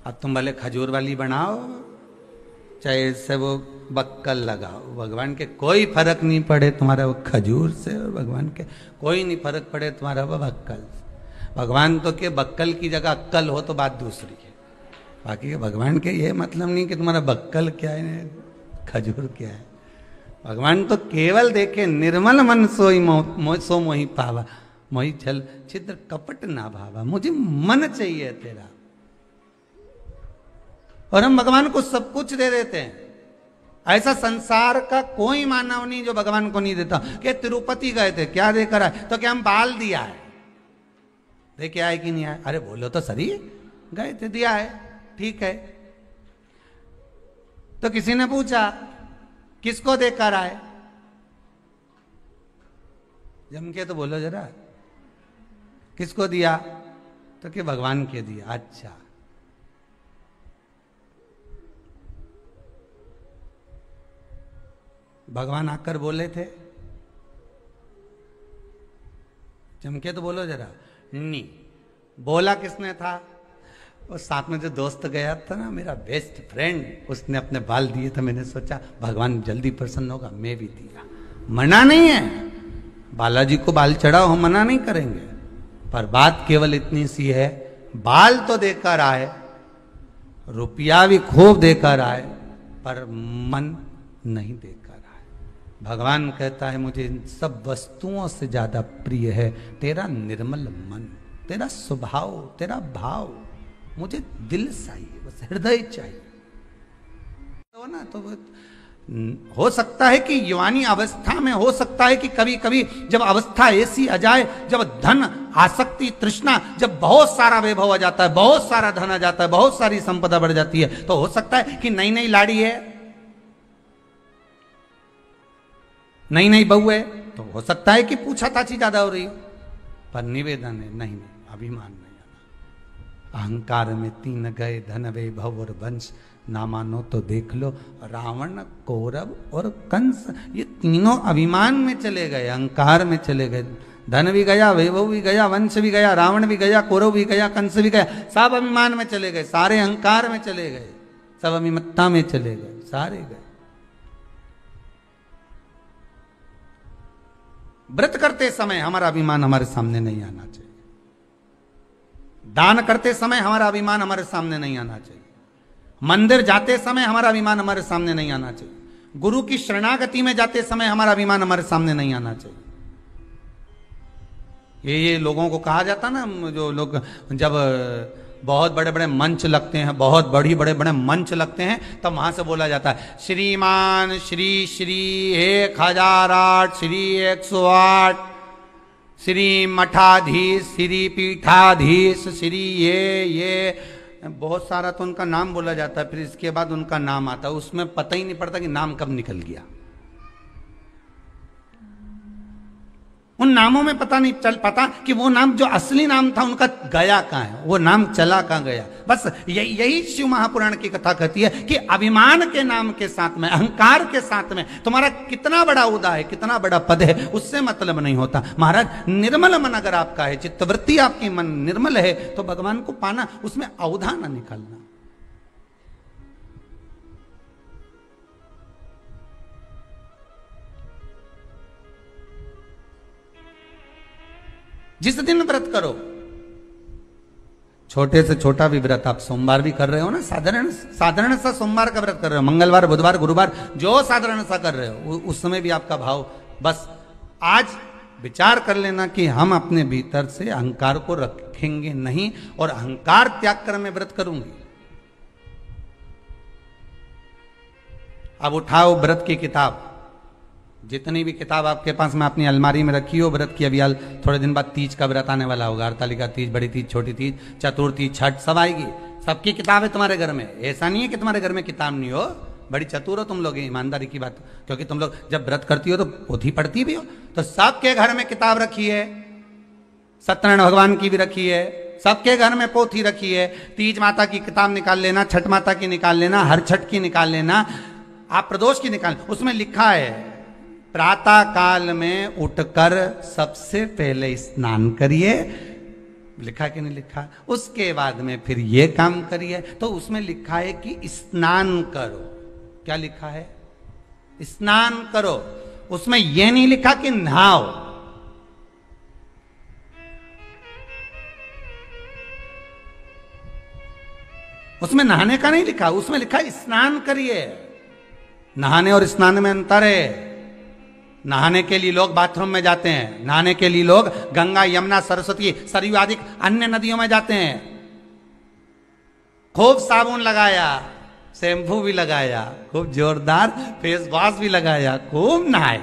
अब तुम भले खजूर वाली बनाओ, चाहे इससे वो बक्कल लगाओ, भगवान के कोई फर्क नहीं पड़े तुम्हारा वो खजूर से, और भगवान के कोई नहीं फर्क पड़े तुम्हारा वो बक्कल। भगवान तो के बक्कल की जगह अक्कल हो तो बात दूसरी है। बाकी भगवान के ये मतलब नहीं कि तुम्हारा बक्कल क्या है, खजूर क्या है। भगवान तो केवल देखे निर्मल मन सोई सो मोहि पावा, मोहि छल छिद्र कपट ना भावा। मुझे मन चाहिए तेरा, और हम भगवान को सब कुछ दे देते हैं। ऐसा संसार का कोई मानव नहीं जो भगवान को नहीं देता। कि तिरुपति गए थे, क्या देकर आए? तो क्या हम बाल दिया है, देखे आए कि नहीं आए? अरे बोलो तो सही, गए थे, दिया है, ठीक है। तो किसी ने पूछा किसको देकर आए? जम के तो बोलो जरा, किसको दिया? तो कि भगवान के दिया। अच्छा, भगवान आकर बोले थे? जम के तो बोलो जरा। नहीं, बोला किसने था? और साथ में जो दोस्त गया था ना, मेरा बेस्ट फ्रेंड, उसने अपने बाल दिए थे। मैंने सोचा भगवान जल्दी प्रसन्न होगा, मैं भी दिया। मना नहीं है, बालाजी को बाल चढ़ाओ, हम मना नहीं करेंगे, पर बात केवल इतनी सी है, बाल तो देकर आए, रुपया भी खूब देकर आए, पर मन नहीं देकर। भगवान कहता है मुझे इन सब वस्तुओं से ज्यादा प्रिय है तेरा निर्मल मन, तेरा स्वभाव, तेरा भाव। मुझे दिल चाहिए, बस हृदय चाहिए। तो ना, तो हो सकता है कि युवानी अवस्था में, हो सकता है कि कभी कभी जब अवस्था ऐसी आ जाए, जब धन आसक्ति तृष्णा, जब बहुत सारा वैभव आ जाता है, बहुत सारा धन आ जाता है, बहुत सारी संपदा बढ़ जाती है, तो हो सकता है कि नई नई लाड़ी है, नई नई बहू है, तो हो सकता है कि पूछा ताछी ज्यादा हो रही हो, पर निवेदन है नहीं, अभिमान नहीं आना। अहंकार में 3 गए, धन वैभव और वंश, ना मानो तो देख लो रावण, कौरव और कंस, ये तीनों अभिमान में चले गए, अहंकार में चले गए। धन भी गया, वैभव भी गया, वंश भी गया, रावण भी गया, कौरव भी गया, कंस भी गया, सब अभिमान में चले गए, सारे अहंकार में चले गए, सब अभिमत्ता में चले गए, सारे गए। व्रत करते समय हमारा अभिमान हमारे सामने नहीं आना चाहिए, दान करते समय हमारा अभिमान हमारे सामने नहीं आना चाहिए, मंदिर जाते समय हमारा अभिमान हमारे सामने नहीं आना चाहिए, गुरु की शरणागति में जाते समय हमारा अभिमान हमारे सामने नहीं आना चाहिए। ये लोगों को कहा जाता ना, जो लोग जब बहुत बड़े बड़े मंच लगते हैं, बहुत बड़े बड़े मंच लगते हैं, तब वहां से बोला जाता है श्रीमान श्री श्री 1008 श्री 108 श्री मठाधीश श्री पीठाधीश श्री ये बहुत सारा तो उनका नाम बोला जाता है, फिर इसके बाद उनका नाम आता है, उसमें पता ही नहीं पड़ता कि नाम कब निकल गया। उन नामों में पता नहीं चल पाता कि वो नाम जो असली नाम था उनका गया कहां है, वो नाम चला कहां गया। बस यही शिव महापुराण की कथा कहती है कि अभिमान के नाम के साथ में, अहंकार के साथ में तुम्हारा कितना बड़ा उदा है, कितना बड़ा पद है, उससे मतलब नहीं होता। महाराज निर्मल मन अगर आपका है, चित्तवृत्ति आपकी मन निर्मल है, तो भगवान को पाना, उसमें औधा ना निकालना। जिस दिन व्रत करो, छोटे से छोटा भी व्रत, आप सोमवार भी कर रहे हो ना, साधारण सा सोमवार का व्रत कर रहे हो, मंगलवार बुधवार गुरुवार जो साधारण सा कर रहे हो, उस समय भी आपका भाव, बस आज विचार कर लेना कि हम अपने भीतर से अहंकार को रखेंगे नहीं, और अहंकार त्याग कर मैं व्रत करूंगी। अब उठाओ व्रत की किताब, जितनी भी किताब आपके पास में अपनी अलमारी में रखी हो व्रत की। अभी थोड़े दिन बाद तीज का व्रत आने वाला होगा, हरतालिका तीज, बड़ी तीज, छोटी तीज, चतुर्थी, छठ, सब आएगी। सबकी किताब है तुम्हारे घर में, ऐसा नहीं है कि तुम्हारे घर में किताब नहीं हो। बड़ी चतुर हो तुम लोग, ईमानदारी की बात, क्योंकि तुम लोग जब व्रत करती हो तो पोथी पढ़ती भी हो, तो सबके घर में किताब रखी है, सत्यनारायण भगवान की भी रखी है, सबके घर में पोथी रखी है। तीज माता की किताब निकाल लेना, छठ माता की निकाल लेना, हर छठ की निकाल लेना, आप प्रदोष की निकाल। उसमें लिखा है प्रातः काल में उठकर सबसे पहले स्नान करिए, लिखा कि नहीं लिखा, उसके बाद में फिर ये काम करिए। तो उसमें लिखा है कि स्नान करो, क्या लिखा है? स्नान करो। उसमें यह नहीं लिखा कि नहाओ। उसमें नहाने का नहीं लिखा, उसमें लिखा स्नान करिए। नहाने और स्नान में अंतर है। नहाने के लिए लोग बाथरूम में जाते हैं, नहाने के लिए लोग गंगा, यमुना, सरस्वती, सरयू आदि अन्य नदियों में जाते हैं। खूब साबुन लगाया, शैम्पू भी लगाया, खूब जोरदार फेस वॉश भी लगाया, खूब नहाए।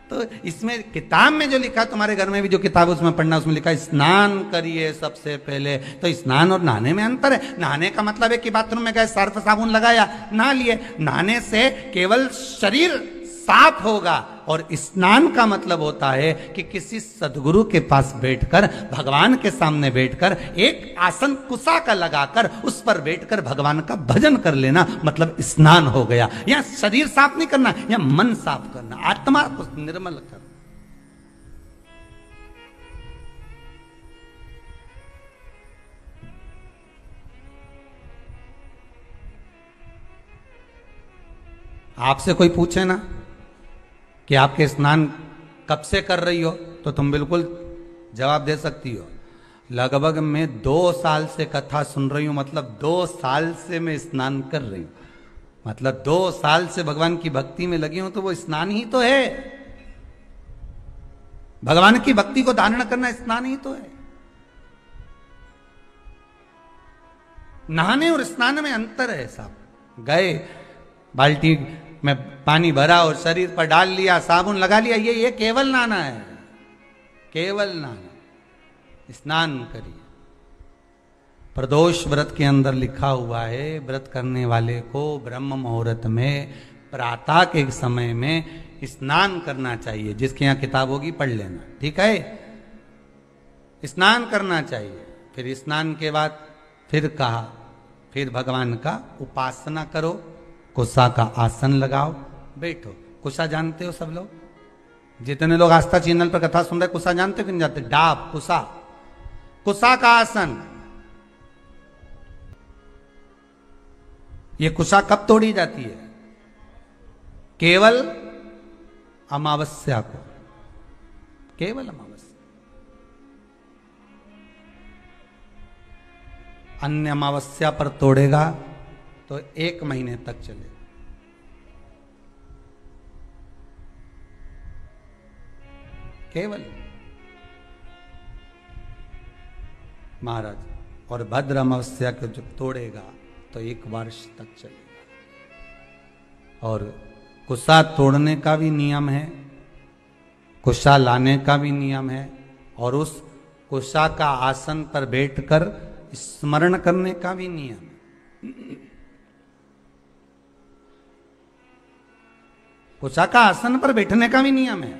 तो इसमें किताब में जो लिखा, तुम्हारे घर में भी जो किताब उसमें पढ़ना, उसमें लिखा स्नान करिए सबसे पहले। तो स्नान और नहाने में अंतर है। नहाने का मतलब है कि बाथरूम में गए, सर्फ साबुन लगाया, नहा लिए। नहाने से केवल शरीर साफ होगा, और स्नान का मतलब होता है कि किसी सदगुरु के पास बैठकर, भगवान के सामने बैठकर, एक आसन कुसा का लगाकर उस पर बैठकर भगवान का भजन कर लेना, मतलब स्नान हो गया। या शरीर साफ नहीं करना, या मन साफ करना, आत्मा को निर्मल करना। आपसे कोई पूछे ना कि आपके स्नान कब से कर रही हो, तो तुम बिल्कुल जवाब दे सकती हो, लगभग मैं 2 साल से कथा सुन रही हूं, मतलब 2 साल से मैं स्नान कर रही हूं, मतलब 2 साल से भगवान की भक्ति में लगी हूं, तो वो स्नान ही तो है। भगवान की भक्ति को धारण करना स्नान ही तो है। नहाने और स्नान में अंतर है साहब। गए, बाल्टी में पानी भरा और शरीर पर डाल लिया, साबुन लगा लिया, ये केवल नहाना है, केवल नहाना। स्नान करिए। प्रदोष व्रत के अंदर लिखा हुआ है, व्रत करने वाले को ब्रह्म मुहूर्त में, प्रातः के समय में स्नान करना चाहिए। जिसके यहाँ किताब होगी पढ़ लेना, ठीक है? स्नान करना चाहिए। फिर स्नान के बाद फिर कहा, फिर भगवान का उपासना करो, कुशा का आसन लगाओ, बैठो। कुशा जानते हो सब लोग? जितने लोग आस्था चैनल पर कथा सुन रहे, कुशा जानते हो कि नहीं जानते? डाब, कुशा, कुशा का आसन। ये कुशा कब तोड़ी जाती है? केवल अमावस्या को, केवल अमावस्या। अन्य अमावस्या पर तोड़ेगा तो 1 महीने तक चलेगा। केवल महाराज, और भद्र अमावस्या को जब तोड़ेगा तो 1 वर्ष तक चलेगा। और कुशा तोड़ने का भी नियम है, कुशा लाने का भी नियम है, और उस कुशा का आसन पर बैठकर स्मरण करने का भी नियम है। कुशा का आसन पर बैठने का भी नियम है।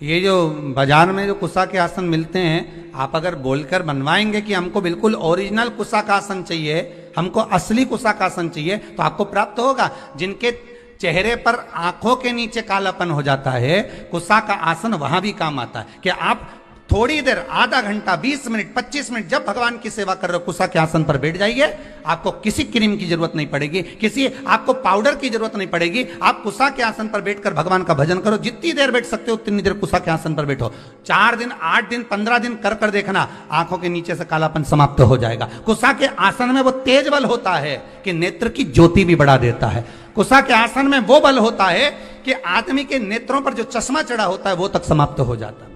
ये जो बाजार में जो कुशा के आसन मिलते हैं, आप अगर बोलकर बनवाएंगे कि हमको बिल्कुल ओरिजिनल कुशा का आसन चाहिए, हमको असली कुशा का आसन चाहिए, तो आपको प्राप्त होगा। जिनके चेहरे पर आंखों के नीचे कालापन हो जाता है, कुशा का आसन वहां भी काम आता है। कि आप थोड़ी देर, आधा घंटा, 20 मिनट, 25 मिनट जब भगवान की सेवा कर रहे हो, कुशा के आसन पर बैठ जाइए। आपको किसी क्रीम की जरूरत नहीं पड़ेगी, किसी आपको पाउडर की जरूरत नहीं पड़ेगी। आप कुशा के आसन पर बैठकर भगवान का भजन करो। जितनी देर बैठ सकते हो उतनी देर कुशा के आसन पर बैठो। 4 दिन, 8 दिन, 15 दिन कर कर देखना, आंखों के नीचे से कालापन समाप्त हो जाएगा। कुशा के आसन में वो तेज बल होता है कि नेत्र की ज्योति भी बढ़ा देता है। कुशा के आसन में वो बल होता है कि आदमी के नेत्रों पर जो चश्मा चढ़ा होता है वो तक समाप्त हो जाता है।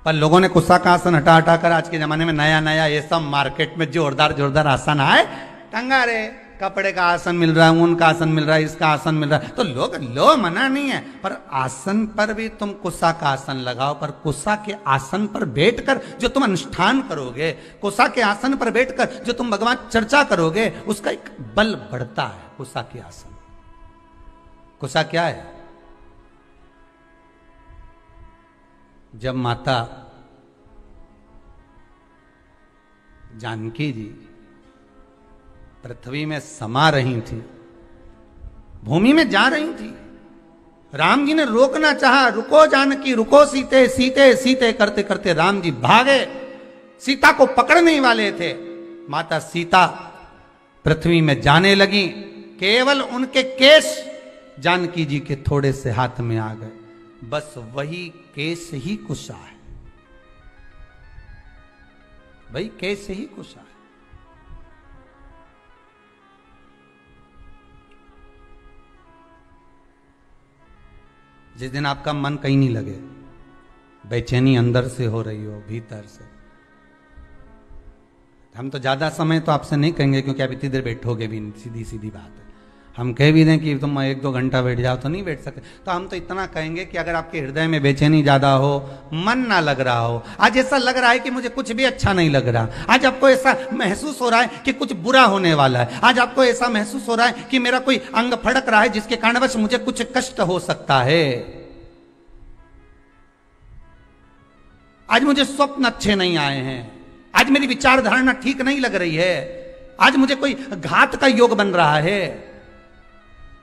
पर लोगों ने कुशा का आसन हटा हटा कर आज के जमाने में नया नया ये सब मार्केट में जोरदार जोरदार आसन आए, टंगा रे, कपड़े का आसन मिल रहा है, ऊन का आसन मिल रहा है, इसका आसन मिल रहा है, तो लोग लो, मना नहीं है, पर आसन पर भी तुम कुशा का आसन लगाओ। पर कुशा के आसन पर बैठकर जो तुम अनुष्ठान करोगे, कुशा के आसन पर बैठकर जो तुम भगवान चर्चा करोगे, उसका एक बल बढ़ता है। कुशा के आसन, कुशा क्या है? जब माता जानकी जी पृथ्वी में समा रही थी, भूमि में जा रही थी, राम जी ने रोकना चाहा, रुको जानकी, रुको सीते, सीते सीते करते करते राम जी भागे, सीता को पकड़ने ही वाले थे। माता सीता पृथ्वी में जाने लगी, केवल उनके केश जानकी जी के थोड़े से हाथ में आ गए। बस वही केस ही कुशा है, भाई केस ही कुशा है। जिस दिन आपका मन कहीं नहीं लगे, बेचैनी अंदर से हो रही हो, भीतर से, हम तो ज्यादा समय तो आपसे नहीं कहेंगे क्योंकि आप इतनी देर बैठोगे भी, सीधी सीधी बात है। हम कह भी दें कि तुम 1-2 घंटा बैठ जाओ तो नहीं बैठ सकते। तो हम तो इतना कहेंगे कि अगर आपके हृदय में बेचैनी ज्यादा हो, मन ना लग रहा हो, आज ऐसा लग रहा है कि मुझे कुछ भी अच्छा नहीं लग रहा, आज आपको ऐसा महसूस हो रहा है कि कुछ बुरा होने वाला है, आज आपको ऐसा महसूस हो रहा है कि मेरा कोई अंग फड़क रहा है जिसके कारणवश मुझे कुछ कष्ट हो सकता है, आज मुझे स्वप्न अच्छे नहीं आए हैं, आज मेरी विचारधारणा ठीक नहीं लग रही है, आज मुझे कोई घात का योग बन रहा है,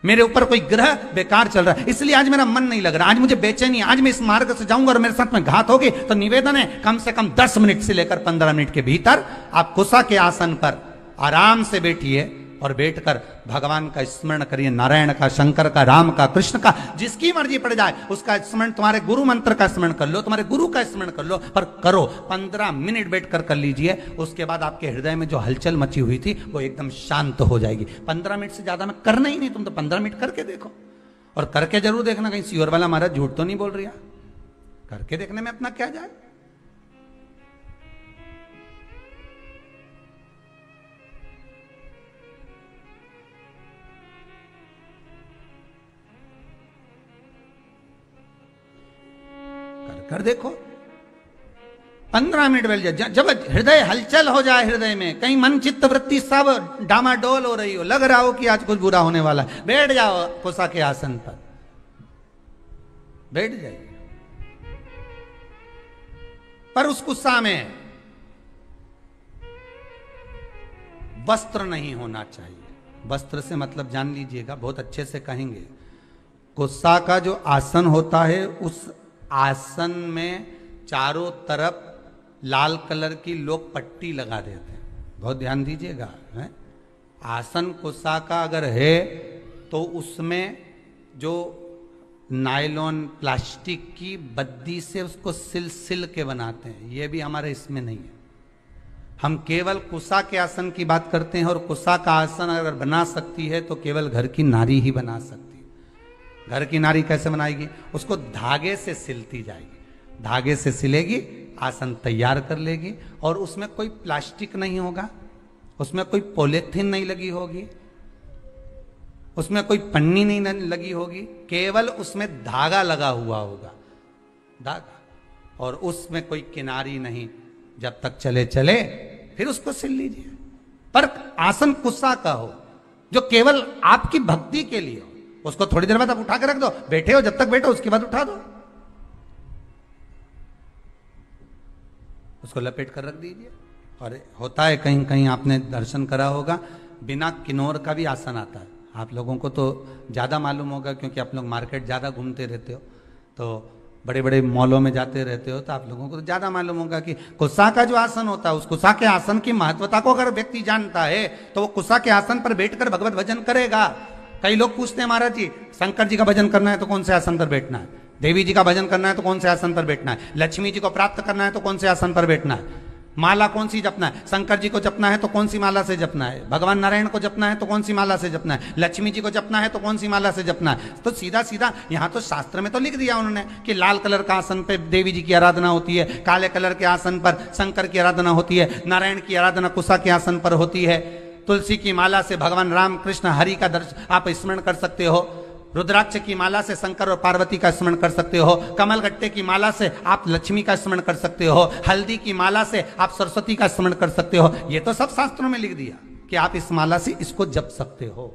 मेरे ऊपर कोई ग्रह बेकार चल रहा है, इसलिए आज मेरा मन नहीं लग रहा, आज मुझे बेचैनी, आज मैं इस मार्ग से जाऊंगा और मेरे साथ में घात होगी। तो निवेदन है, कम से कम 10 मिनट से लेकर 15 मिनट के भीतर आप कुशा के आसन पर आराम से बैठिए और बैठकर भगवान का स्मरण करिए, नारायण का, शंकर का, राम का, कृष्ण का, जिसकी मर्जी पड़ जाए उसका स्मरण। तुम्हारे गुरु मंत्र का स्मरण कर लो, तुम्हारे गुरु का स्मरण कर लो, पर करो, 15 मिनट बैठकर कर लीजिए। उसके बाद आपके हृदय में जो हलचल मची हुई थी वो एकदम शांत हो जाएगी। 15 मिनट से ज्यादा में करना ही नहीं, तुम तो 15 मिनट करके देखो, और करके जरूर देखना कहीं सियोर वाला महाराज झूठ तो नहीं बोल रही, करके देखने में अपना क्या जाए। कर देखो, 15 मिनट बैठ जाए। जब हृदय हलचल हो जाए, हृदय में कहीं मन चित्त वृत्ति सब डामाडोल हो रही हो, लग रहा हो कि आज कुछ बुरा होने वाला है, बैठ जाओ कुशा के आसन पर, बैठ जाइए। पर उस कुशा में वस्त्र नहीं होना चाहिए। वस्त्र से मतलब जान लीजिएगा, बहुत अच्छे से कहेंगे, कुशा का जो आसन होता है उस आसन में चारों तरफ लाल कलर की लोग पट्टी लगा देते हैं, बहुत ध्यान दीजिएगा। आसन कुशा का अगर है तो उसमें जो नायलॉन प्लास्टिक की बद्दी से उसको सिल सिल के बनाते हैं, ये भी हमारे इसमें नहीं है। हम केवल कुशा के आसन की बात करते हैं, और कुशा का आसन अगर बना सकती है तो केवल घर की नारी ही बना सकती है। घर की नारी कैसे बनाएगी? उसको धागे से सिलती जाएगी, धागे से सिलेगी, आसन तैयार कर लेगी, और उसमें कोई प्लास्टिक नहीं होगा, उसमें कोई पॉलीथीन नहीं लगी होगी, उसमें कोई पन्नी नहीं लगी होगी, केवल उसमें धागा लगा हुआ होगा, धागा। और उसमें कोई किनारी नहीं, जब तक चले चले फिर उसको सिल लीजिए। पर आसन कुसा का हो जो केवल आपकी भक्ति के लिए हो, उसको थोड़ी देर बाद आप उठा के रख दो, बैठे हो जब तक बैठो, उसके बाद उठा दो, उसको लपेट कर रख दीजिए। और होता है कहीं कहीं आपने दर्शन करा होगा, बिना किन्नौर का भी आसन आता है। आप लोगों को तो ज़्यादा मालूम होगा क्योंकि आप लोग मार्केट ज़्यादा घूमते रहते हो, तो बड़े बड़े मॉलों में जाते रहते हो, तो आप लोगों को तो ज़्यादा मालूम होगा कि कुसा का जो आसन होता है, उस कुसा के आसन की महत्वता को अगर व्यक्ति जानता है तो वो कुसा के आसन पर बैठकर भगवत भजन करेगा। कई लोग पूछते हैं महाराज जी, शंकर जी का भजन करना है तो कौन से आसन पर बैठना है, देवी जी का भजन करना है तो कौन से आसन पर बैठना है, लक्ष्मी जी को प्राप्त करना है तो कौन से आसन पर बैठना है, माला कौन सी जपना है, शंकर जी को जपना है तो कौन सी माला से जपना है, भगवान नारायण को जपना है तो कौन सी माला से जपना है, लक्ष्मी जी को जपना है तो कौन सी माला से जपना है। तो सीधा सीधा यहाँ तो शास्त्र में तो लिख दिया उन्होंने कि लाल कलर का आसन पे देवी जी की आराधना होती है, काले कलर के आसन पर शंकर की आराधना होती है, नारायण की आराधना कुसा के आसन पर होती है, तुलसी की माला से भगवान राम कृष्ण हरि का दर्शन आप स्मरण कर सकते हो, रुद्राक्ष की माला से शंकर और पार्वती का स्मरण कर सकते हो, कमल गट्टे की माला से आप लक्ष्मी का स्मरण कर सकते हो, हल्दी की माला से आप सरस्वती का स्मरण कर सकते हो। ये तो सब शास्त्रों में लिख दिया कि आप इस माला से इसको जप सकते हो,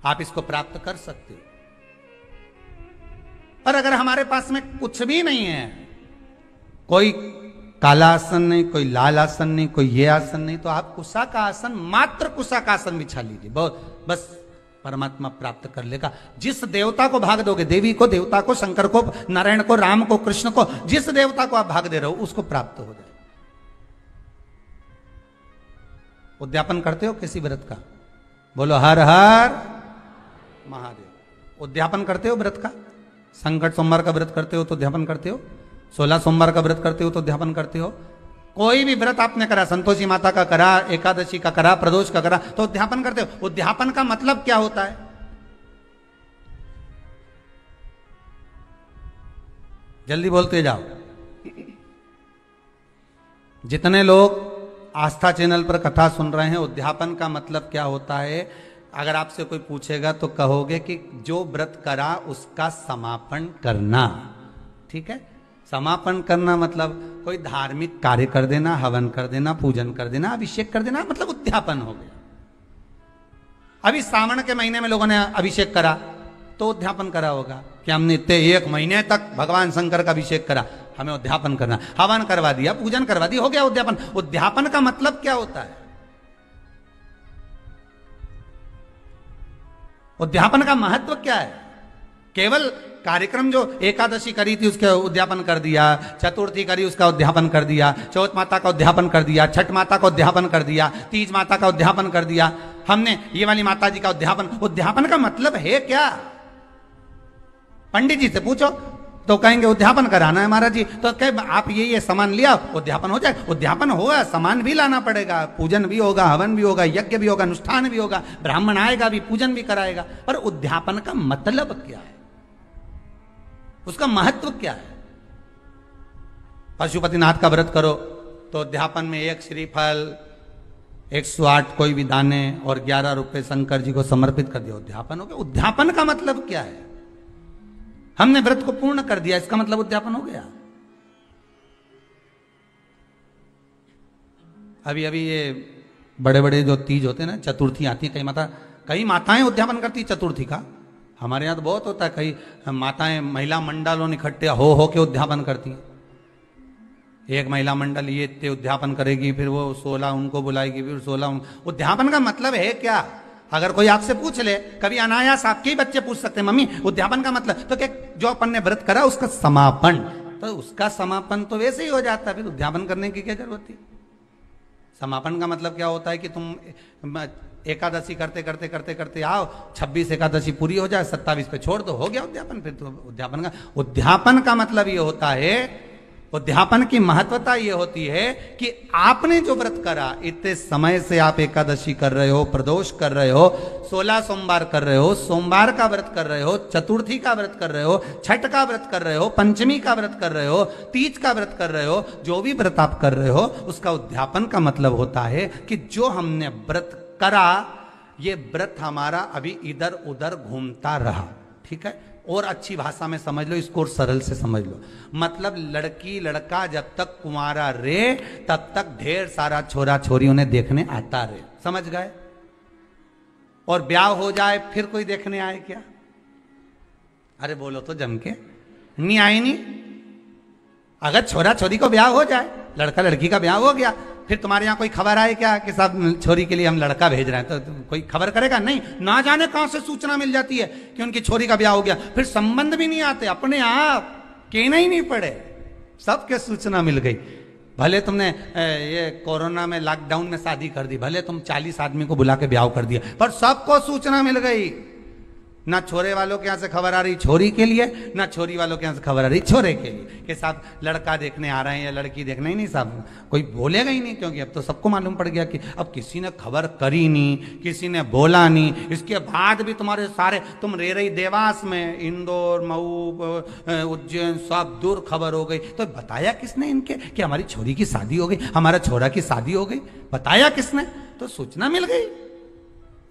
आप इसको प्राप्त कर सकते हो। पर अगर हमारे पास में कुछ भी नहीं है, कोई काला आसन नहीं, कोई लाल आसन नहीं, कोई ये आसन नहीं, तो आप कुसा का आसन, मात्र कुसा का आसन बिछा लीजिए, बहुत बस परमात्मा प्राप्त कर लेगा। जिस देवता को भाग दोगे, देवी को, देवता को, शंकर को, नारायण को, राम को, कृष्ण को, जिस देवता को आप भाग दे रहे हो उसको प्राप्त हो जाए। उद्यापन करते हो किसी व्रत का? बोलो हर हर महादेव। उद्यापन करते हो व्रत का? संकट सोमवार का व्रत करते हो तो उद्यापन करते हो, 16 सोमवार का व्रत करते हो तो उद्यापन करते हो, कोई भी व्रत आपने करा, संतोषी माता का करा, एकादशी का करा, प्रदोष का करा, तो उद्यापन करते हो। उद्यापन का मतलब क्या होता है? जल्दी बोलते जाओ। जितने लोग आस्था चैनल पर कथा सुन रहे हैं, उद्यापन का मतलब क्या होता है? अगर आपसे कोई पूछेगा तो कहोगे कि जो व्रत करा उसका समापन करना। ठीक है, समापन करना मतलब कोई धार्मिक कार्य कर देना, हवन कर देना, पूजन कर देना, अभिषेक कर देना, मतलब उद्यापन हो गया। अभी सावन के महीने में लोगों ने अभिषेक करा तो उद्यापन करा होगा कि हमने इतने 1 महीने तक भगवान शंकर का अभिषेक करा, हमें उद्यापन करना, हवन करवा दिया, पूजन करवा दिया, हो गया उद्यापन। उद्यापन का मतलब क्या होता है? उद्यापन का महत्व क्या है? केवल कार्यक्रम जो एकादशी करी थी उसका उद्यापन कर दिया, चतुर्थी करी उसका उद्यापन कर दिया, चौथ माता का उद्यापन कर दिया, छठ माता का उद्यापन कर दिया, तीज माता का उद्यापन कर दिया, हमने ये वाली माता जी का उद्यापन। उद्यापन का मतलब है क्या? पंडित जी से पूछो तो कहेंगे उद्यापन कराना है महाराज जी, तो कह आप ये सामान लिया, उद्यापन हो जाए। उद्यापन होगा, सामान भी लाना पड़ेगा, पूजन भी होगा, हवन भी होगा, यज्ञ भी होगा, अनुष्ठान भी होगा, ब्राह्मण आएगा भी, पूजन भी कराएगा। पर उद्यापन का मतलब क्या है? उसका महत्व क्या है? पशुपतिनाथ का व्रत करो तो उद्यापन में 1 श्रीफल, 108 कोई भी दाने और 11 रुपए शंकर जी को समर्पित कर दिया, उद्यापन हो गया। उद्यापन का मतलब क्या है? हमने व्रत को पूर्ण कर दिया, इसका मतलब उद्यापन हो गया। अभी अभी ये बड़े बड़े जो तीज होते हैं ना, चतुर्थी आती है, कई माताएं उद्यापन करती है चतुर्थी का। हमारे यहाँ तो बहुत होता है, कई माताएं महिला मंडलों इकट्ठे हो के उद्यापन करती हैं। एक महिला मंडल ये इतने उद्यापन करेगी, फिर वो 16 उनको बुलाएगी, फिर 16 उद्यापन का मतलब है क्या? अगर कोई आपसे पूछ ले, कभी अनायास आपके ही बच्चे पूछ सकते हैं, मम्मी उद्यापन का मतलब, तो क्या जो अपन ने व्रत करा उसका समापन, तो उसका समापन तो वैसे ही हो जाता है, फिर उद्यापन करने की क्या जरूरत थी? समापन का मतलब क्या होता है कि तुम एकादशी करते करते करते करते आओ, 26 एकादशी पूरी हो जाए, 27 पे छोड़ दो, हो गया उद्यापन। फिर तो उद्यापन का मतलब ये होता है, उद्यापन की महत्वता ये होती है कि आपने जो व्रत करा, इतने समय से आप एकादशी कर रहे हो, प्रदोष कर रहे हो, 16 सोमवार कर रहे हो, सोमवार का व्रत कर रहे हो, चतुर्थी का व्रत कर रहे हो, छठ का व्रत कर रहे हो, पंचमी का व्रत कर रहे हो, तीज का व्रत कर रहे हो, जो भी व्रत आप कर रहे हो उसका उद्यापन का मतलब होता है कि जो हमने व्रत करा, ये व्रत हमारा अभी इधर उधर घूमता रहा। ठीक है, और अच्छी भाषा में समझ लो इसको, और सरल से समझ लो। मतलब लड़की लड़का जब तक कुंवारा रे तब तक ढेर सारा छोरा छोरी उन्हें देखने आता रे, समझ गए? और ब्याह हो जाए फिर कोई देखने आए क्या? अरे बोलो तो जम के, नहीं आए नहीं। अगर छोरा छोरी को ब्याह हो जाए, लड़का लड़की का ब्याह हो गया, फिर तुम्हारे यहाँ कोई खबर आए क्या कि सब छोरी के लिए हम लड़का भेज रहे हैं, तो कोई खबर करेगा? नहीं। ना जाने कहां से सूचना मिल जाती है कि उनकी छोरी का ब्याह हो गया, फिर संबंध भी नहीं आते, अपने आप कहना ही नहीं पड़े, सबके सूचना मिल गई। भले तुमने ये कोरोना में लॉकडाउन में शादी कर दी, भले तुम 40 आदमी को बुला के ब्याह कर दिया, पर सबको सूचना मिल गई। ना छोरे वालों के यहाँ से खबर आ रही छोरी के लिए, ना छोरी वालों के यहाँ से खबर आ रही छोरे के लिए कि साहब लड़का देखने आ रहे हैं या लड़की देखने, ही नहीं साहब कोई बोलेगा ही नहीं, क्योंकि अब तो सबको मालूम पड़ गया कि अब किसी ने खबर करी नहीं, किसी ने बोला नहीं। इसके बाद भी तुम्हारे सारे, तुम रह रही देवास में, इंदौर, मऊ, उज्जैन, सब दूर खबर हो गई, तो बताया किसने इनके कि हमारी छोरी की शादी हो गई, हमारा छोरा की शादी हो गई? बताया किसने? तो सूचना मिल गई।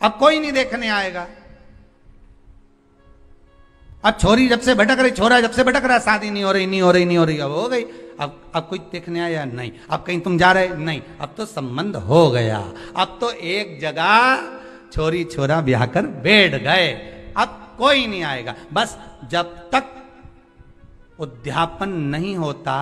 अब कोई नहीं देखने आएगा। अब छोरी जब से भटक रही, छोरा जब से भटक रहा, शादी नहीं हो रही, नहीं हो रही, नहीं हो रही, अब हो गई। अब कोई देखने आया? नहीं। अब कहीं तुम जा रहे? नहीं। अब तो संबंध हो गया, अब तो एक जगह छोरी छोरा ब्याह कर बैठ गए, अब कोई नहीं आएगा। बस जब तक उद्यापन नहीं होता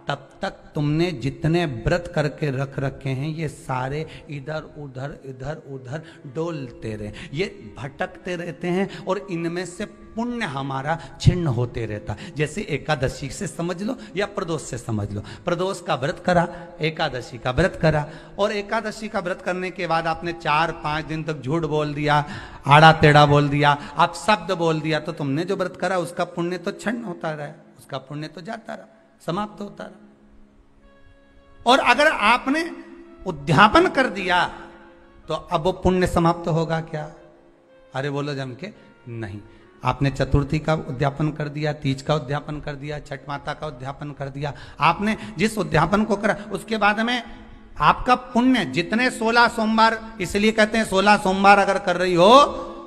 तब तक तुमने जितने व्रत करके रख रखे हैं ये सारे इधर उधर डोलते रहे, ये भटकते रहते हैं और इनमें से पुण्य हमारा छिन्न होते रहता। जैसे एकादशी से समझ लो या प्रदोष से समझ लो। प्रदोष का व्रत करा, एकादशी का व्रत करा, और एकादशी का व्रत करने के बाद आपने 4-5 दिन तक झूठ बोल दिया, आड़ा टेढ़ा बोल दिया, आप शब्द बोल दिया, तो तुमने जो व्रत करा उसका पुण्य तो छिन्न होता रहा, उसका पुण्य तो जाता रहा, समाप्त होता रहा। और अगर आपने उद्यापन कर दिया तो अब वो पुण्य समाप्त होगा क्या? अरे बोलो जम के, नहीं। आपने चतुर्थी का उद्यापन कर दिया, तीज का उद्यापन कर दिया, छठ माता का उद्यापन कर दिया, आपने जिस उद्यापन को करा उसके बाद में आपका पुण्य जितने 16 सोमवार, इसलिए कहते हैं 16 सोमवार अगर कर रही हो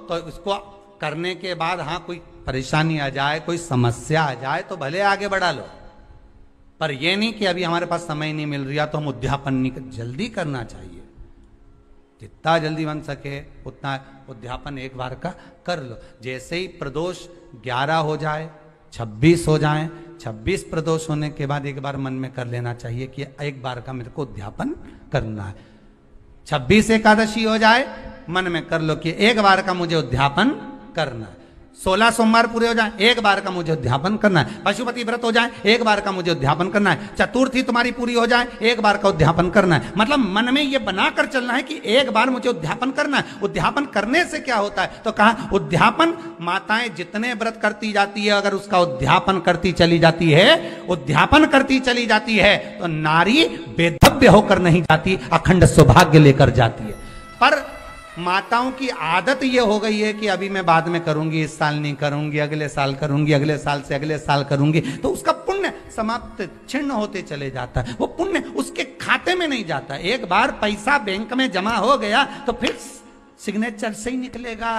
तो इसको करने के बाद हाँ कोई परेशानी आ जाए, कोई समस्या आ जाए तो भले आगे बढ़ा लो, पर यह नहीं कि अभी हमारे पास समय नहीं मिल रहा तो हम उद्यापन नहीं, जल्दी करना चाहिए, जितना जल्दी बन सके उतना उद्यापन एक बार का कर लो। जैसे ही प्रदोष 11 हो जाए, 26 हो जाए, 26 प्रदोष होने के बाद एक बार मन में कर लेना चाहिए कि एक बार का मेरे को उद्यापन करना है। 26 एकादशी हो जाए, मन में कर लो कि एक बार का मुझे उद्यापन करना है। 16 सोमवार पूरे हो जाए, एक बार का मुझे उद्यापन करना है। पशुपति व्रत हो जाए, एक बार का मुझे उद्यापन करना है। चतुर्थी तुम्हारी पूरी हो जाए, एक बार का उद्यापन करना है। मतलब मन में ये बनाकर चलना है कि एक बार मुझे उद्यापन करना है। उद्यापन करने से क्या होता है? तो कहा उद्यापन, माताएं जितने व्रत करती जाती है अगर उसका उद्यापन करती चली जाती है, उद्यापन करती चली जाती है, तो नारी बेधव्य होकर नहीं जाती, अखंड सौभाग्य लेकर जाती है। पर माताओं की आदत ये हो गई है कि अभी मैं बाद में करूंगी, इस साल नहीं करूंगी, अगले साल करूंगी, अगले साल से अगले साल करूंगी, तो उसका पुण्य समाप्त छिन्न होते चले जाता है, वो पुण्य उसके खाते में नहीं जाता। एक बार पैसा बैंक में जमा हो गया तो फिर सिग्नेचर से ही निकलेगा।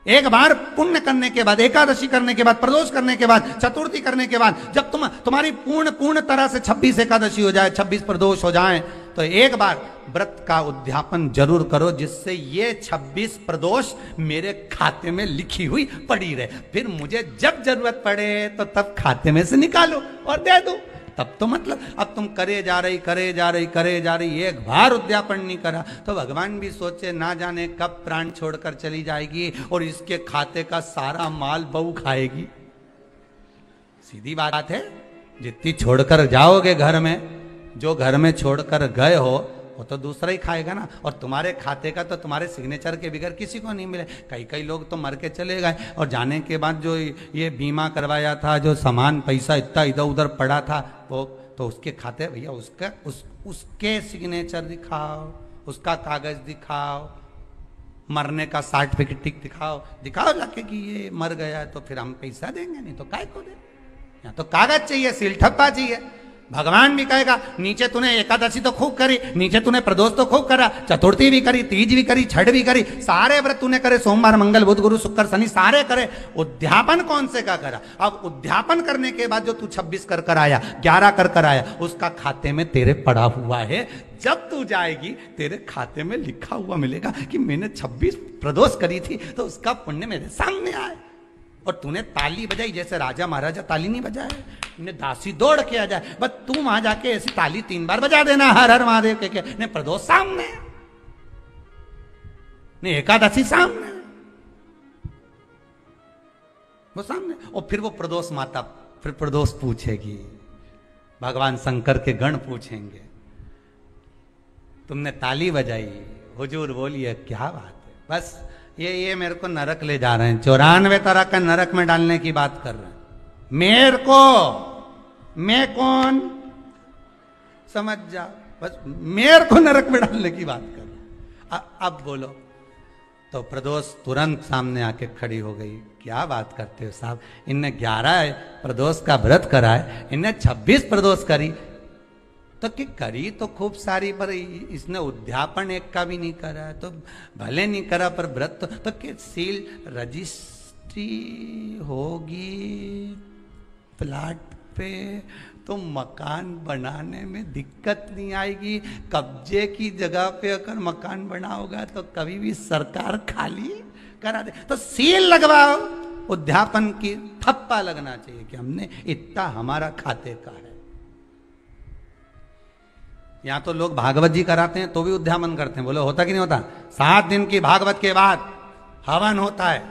एक बार पुण्य करने के बाद, एकादशी करने के बाद, प्रदोष करने के बाद, चतुर्थी करने के बाद, जब तुम्हारी पूर्ण तरह से 26 एकादशी हो जाए, 26 प्रदोष हो जाए, तो एक बार व्रत का उद्यापन जरूर करो, जिससे ये 26 प्रदोष मेरे खाते में लिखी हुई पड़ी रहे। फिर मुझे जब जरूरत पड़े तो तब खाते में से निकालो और दे दो। तब तो मतलब अब तुम करे जा रही, एक बार उद्यापन नहीं करा तो भगवान भी सोचे ना जाने कब प्राण छोड़कर चली जाएगी और इसके खाते का सारा माल बहू खाएगी। सीधी बात है, जितनी छोड़कर जाओगे घर में, जो घर में छोड़कर गए हो वो तो दूसरा ही खाएगा ना, और तुम्हारे खाते का तो तुम्हारे सिग्नेचर के बगैर किसी को नहीं मिले। कई लोग तो मर के चले गए और जाने के बाद जो ये बीमा करवाया था, जो सामान पैसा इतना इधर उधर पड़ा था, वो तो उसके खाते, भैया उसके सिग्नेचर दिखाओ, उसका कागज दिखाओ, मरने का सर्टिफिकेट दिखाओ जाके कि ये मर गया है, तो फिर हम पैसा देंगे, नहीं तो काय को दे। यहाँ तो कागज चाहिए, सील ठप्पा चाहिए। भगवान भी कहेगा नीचे तूने एकादशी तो खूब करी, नीचे तूने प्रदोष तो खूब करा, चतुर्थी भी करी, तीज भी करी, छठ भी करी, सारे व्रत तूने करे, सोमवार मंगल बुध गुरु शुक्र शनि सारे करे, उद्यापन कौन से का करा? अब उद्यापन करने के बाद जो तू 26 कर आया, 11 कर आया, उसका खाते में तेरे पड़ा हुआ है। जब तू जाएगी तेरे खाते में लिखा हुआ मिलेगा कि मैंने 26 प्रदोष करी थी, तो उसका पुण्य मेरे सामने आए। और तूने ताली बजाई जैसे राजा महाराजा ताली नहीं बजाए, ने दासी दौड़ के आ जाए, बस तू वहां जाके ऐसी ताली 3 बार बजा देना, हर हर महादेव के ने प्रदोष सामने, ने एकादशी सामने, वो सामने। और फिर वो प्रदोष माता फिर प्रदोष पूछेगी, भगवान शंकर के गण पूछेंगे, तुमने ताली बजाई, हुजूर बोलिए क्या बात है। बस ये मेरे को नरक ले जा रहे हैं, 94 तरह का नरक में डालने की बात कर रहे हैं मेरे को। मैं कौन समझ जा, बस मेरे को नरक में डालने की बात कर रहे हैं। अब बोलो। तो प्रदोष तुरंत सामने आके खड़ी हो गई, क्या बात करते हो साहब, इनने 11 प्रदोष का व्रत करा है, इनने 26 प्रदोष करी, तो कि करी तो खूब सारी, पर इसने उद्यापन एक का भी नहीं करा, तो भले नहीं करा पर व्रत तो कि सील रजिस्ट्री होगी प्लाट पे तो मकान बनाने में दिक्कत नहीं आएगी। कब्जे की जगह पे अगर मकान बना होगा तो कभी भी सरकार खाली करा दे, तो सील लगवाओ, उद्यापन की ठप्पा लगना चाहिए कि हमने इतना हमारा खाते का है। यहां तो लोग भागवत जी कराते हैं तो भी उद्यापन करते हैं, बोले होता कि नहीं होता? 7 दिन की भागवत के बाद हवन होता है,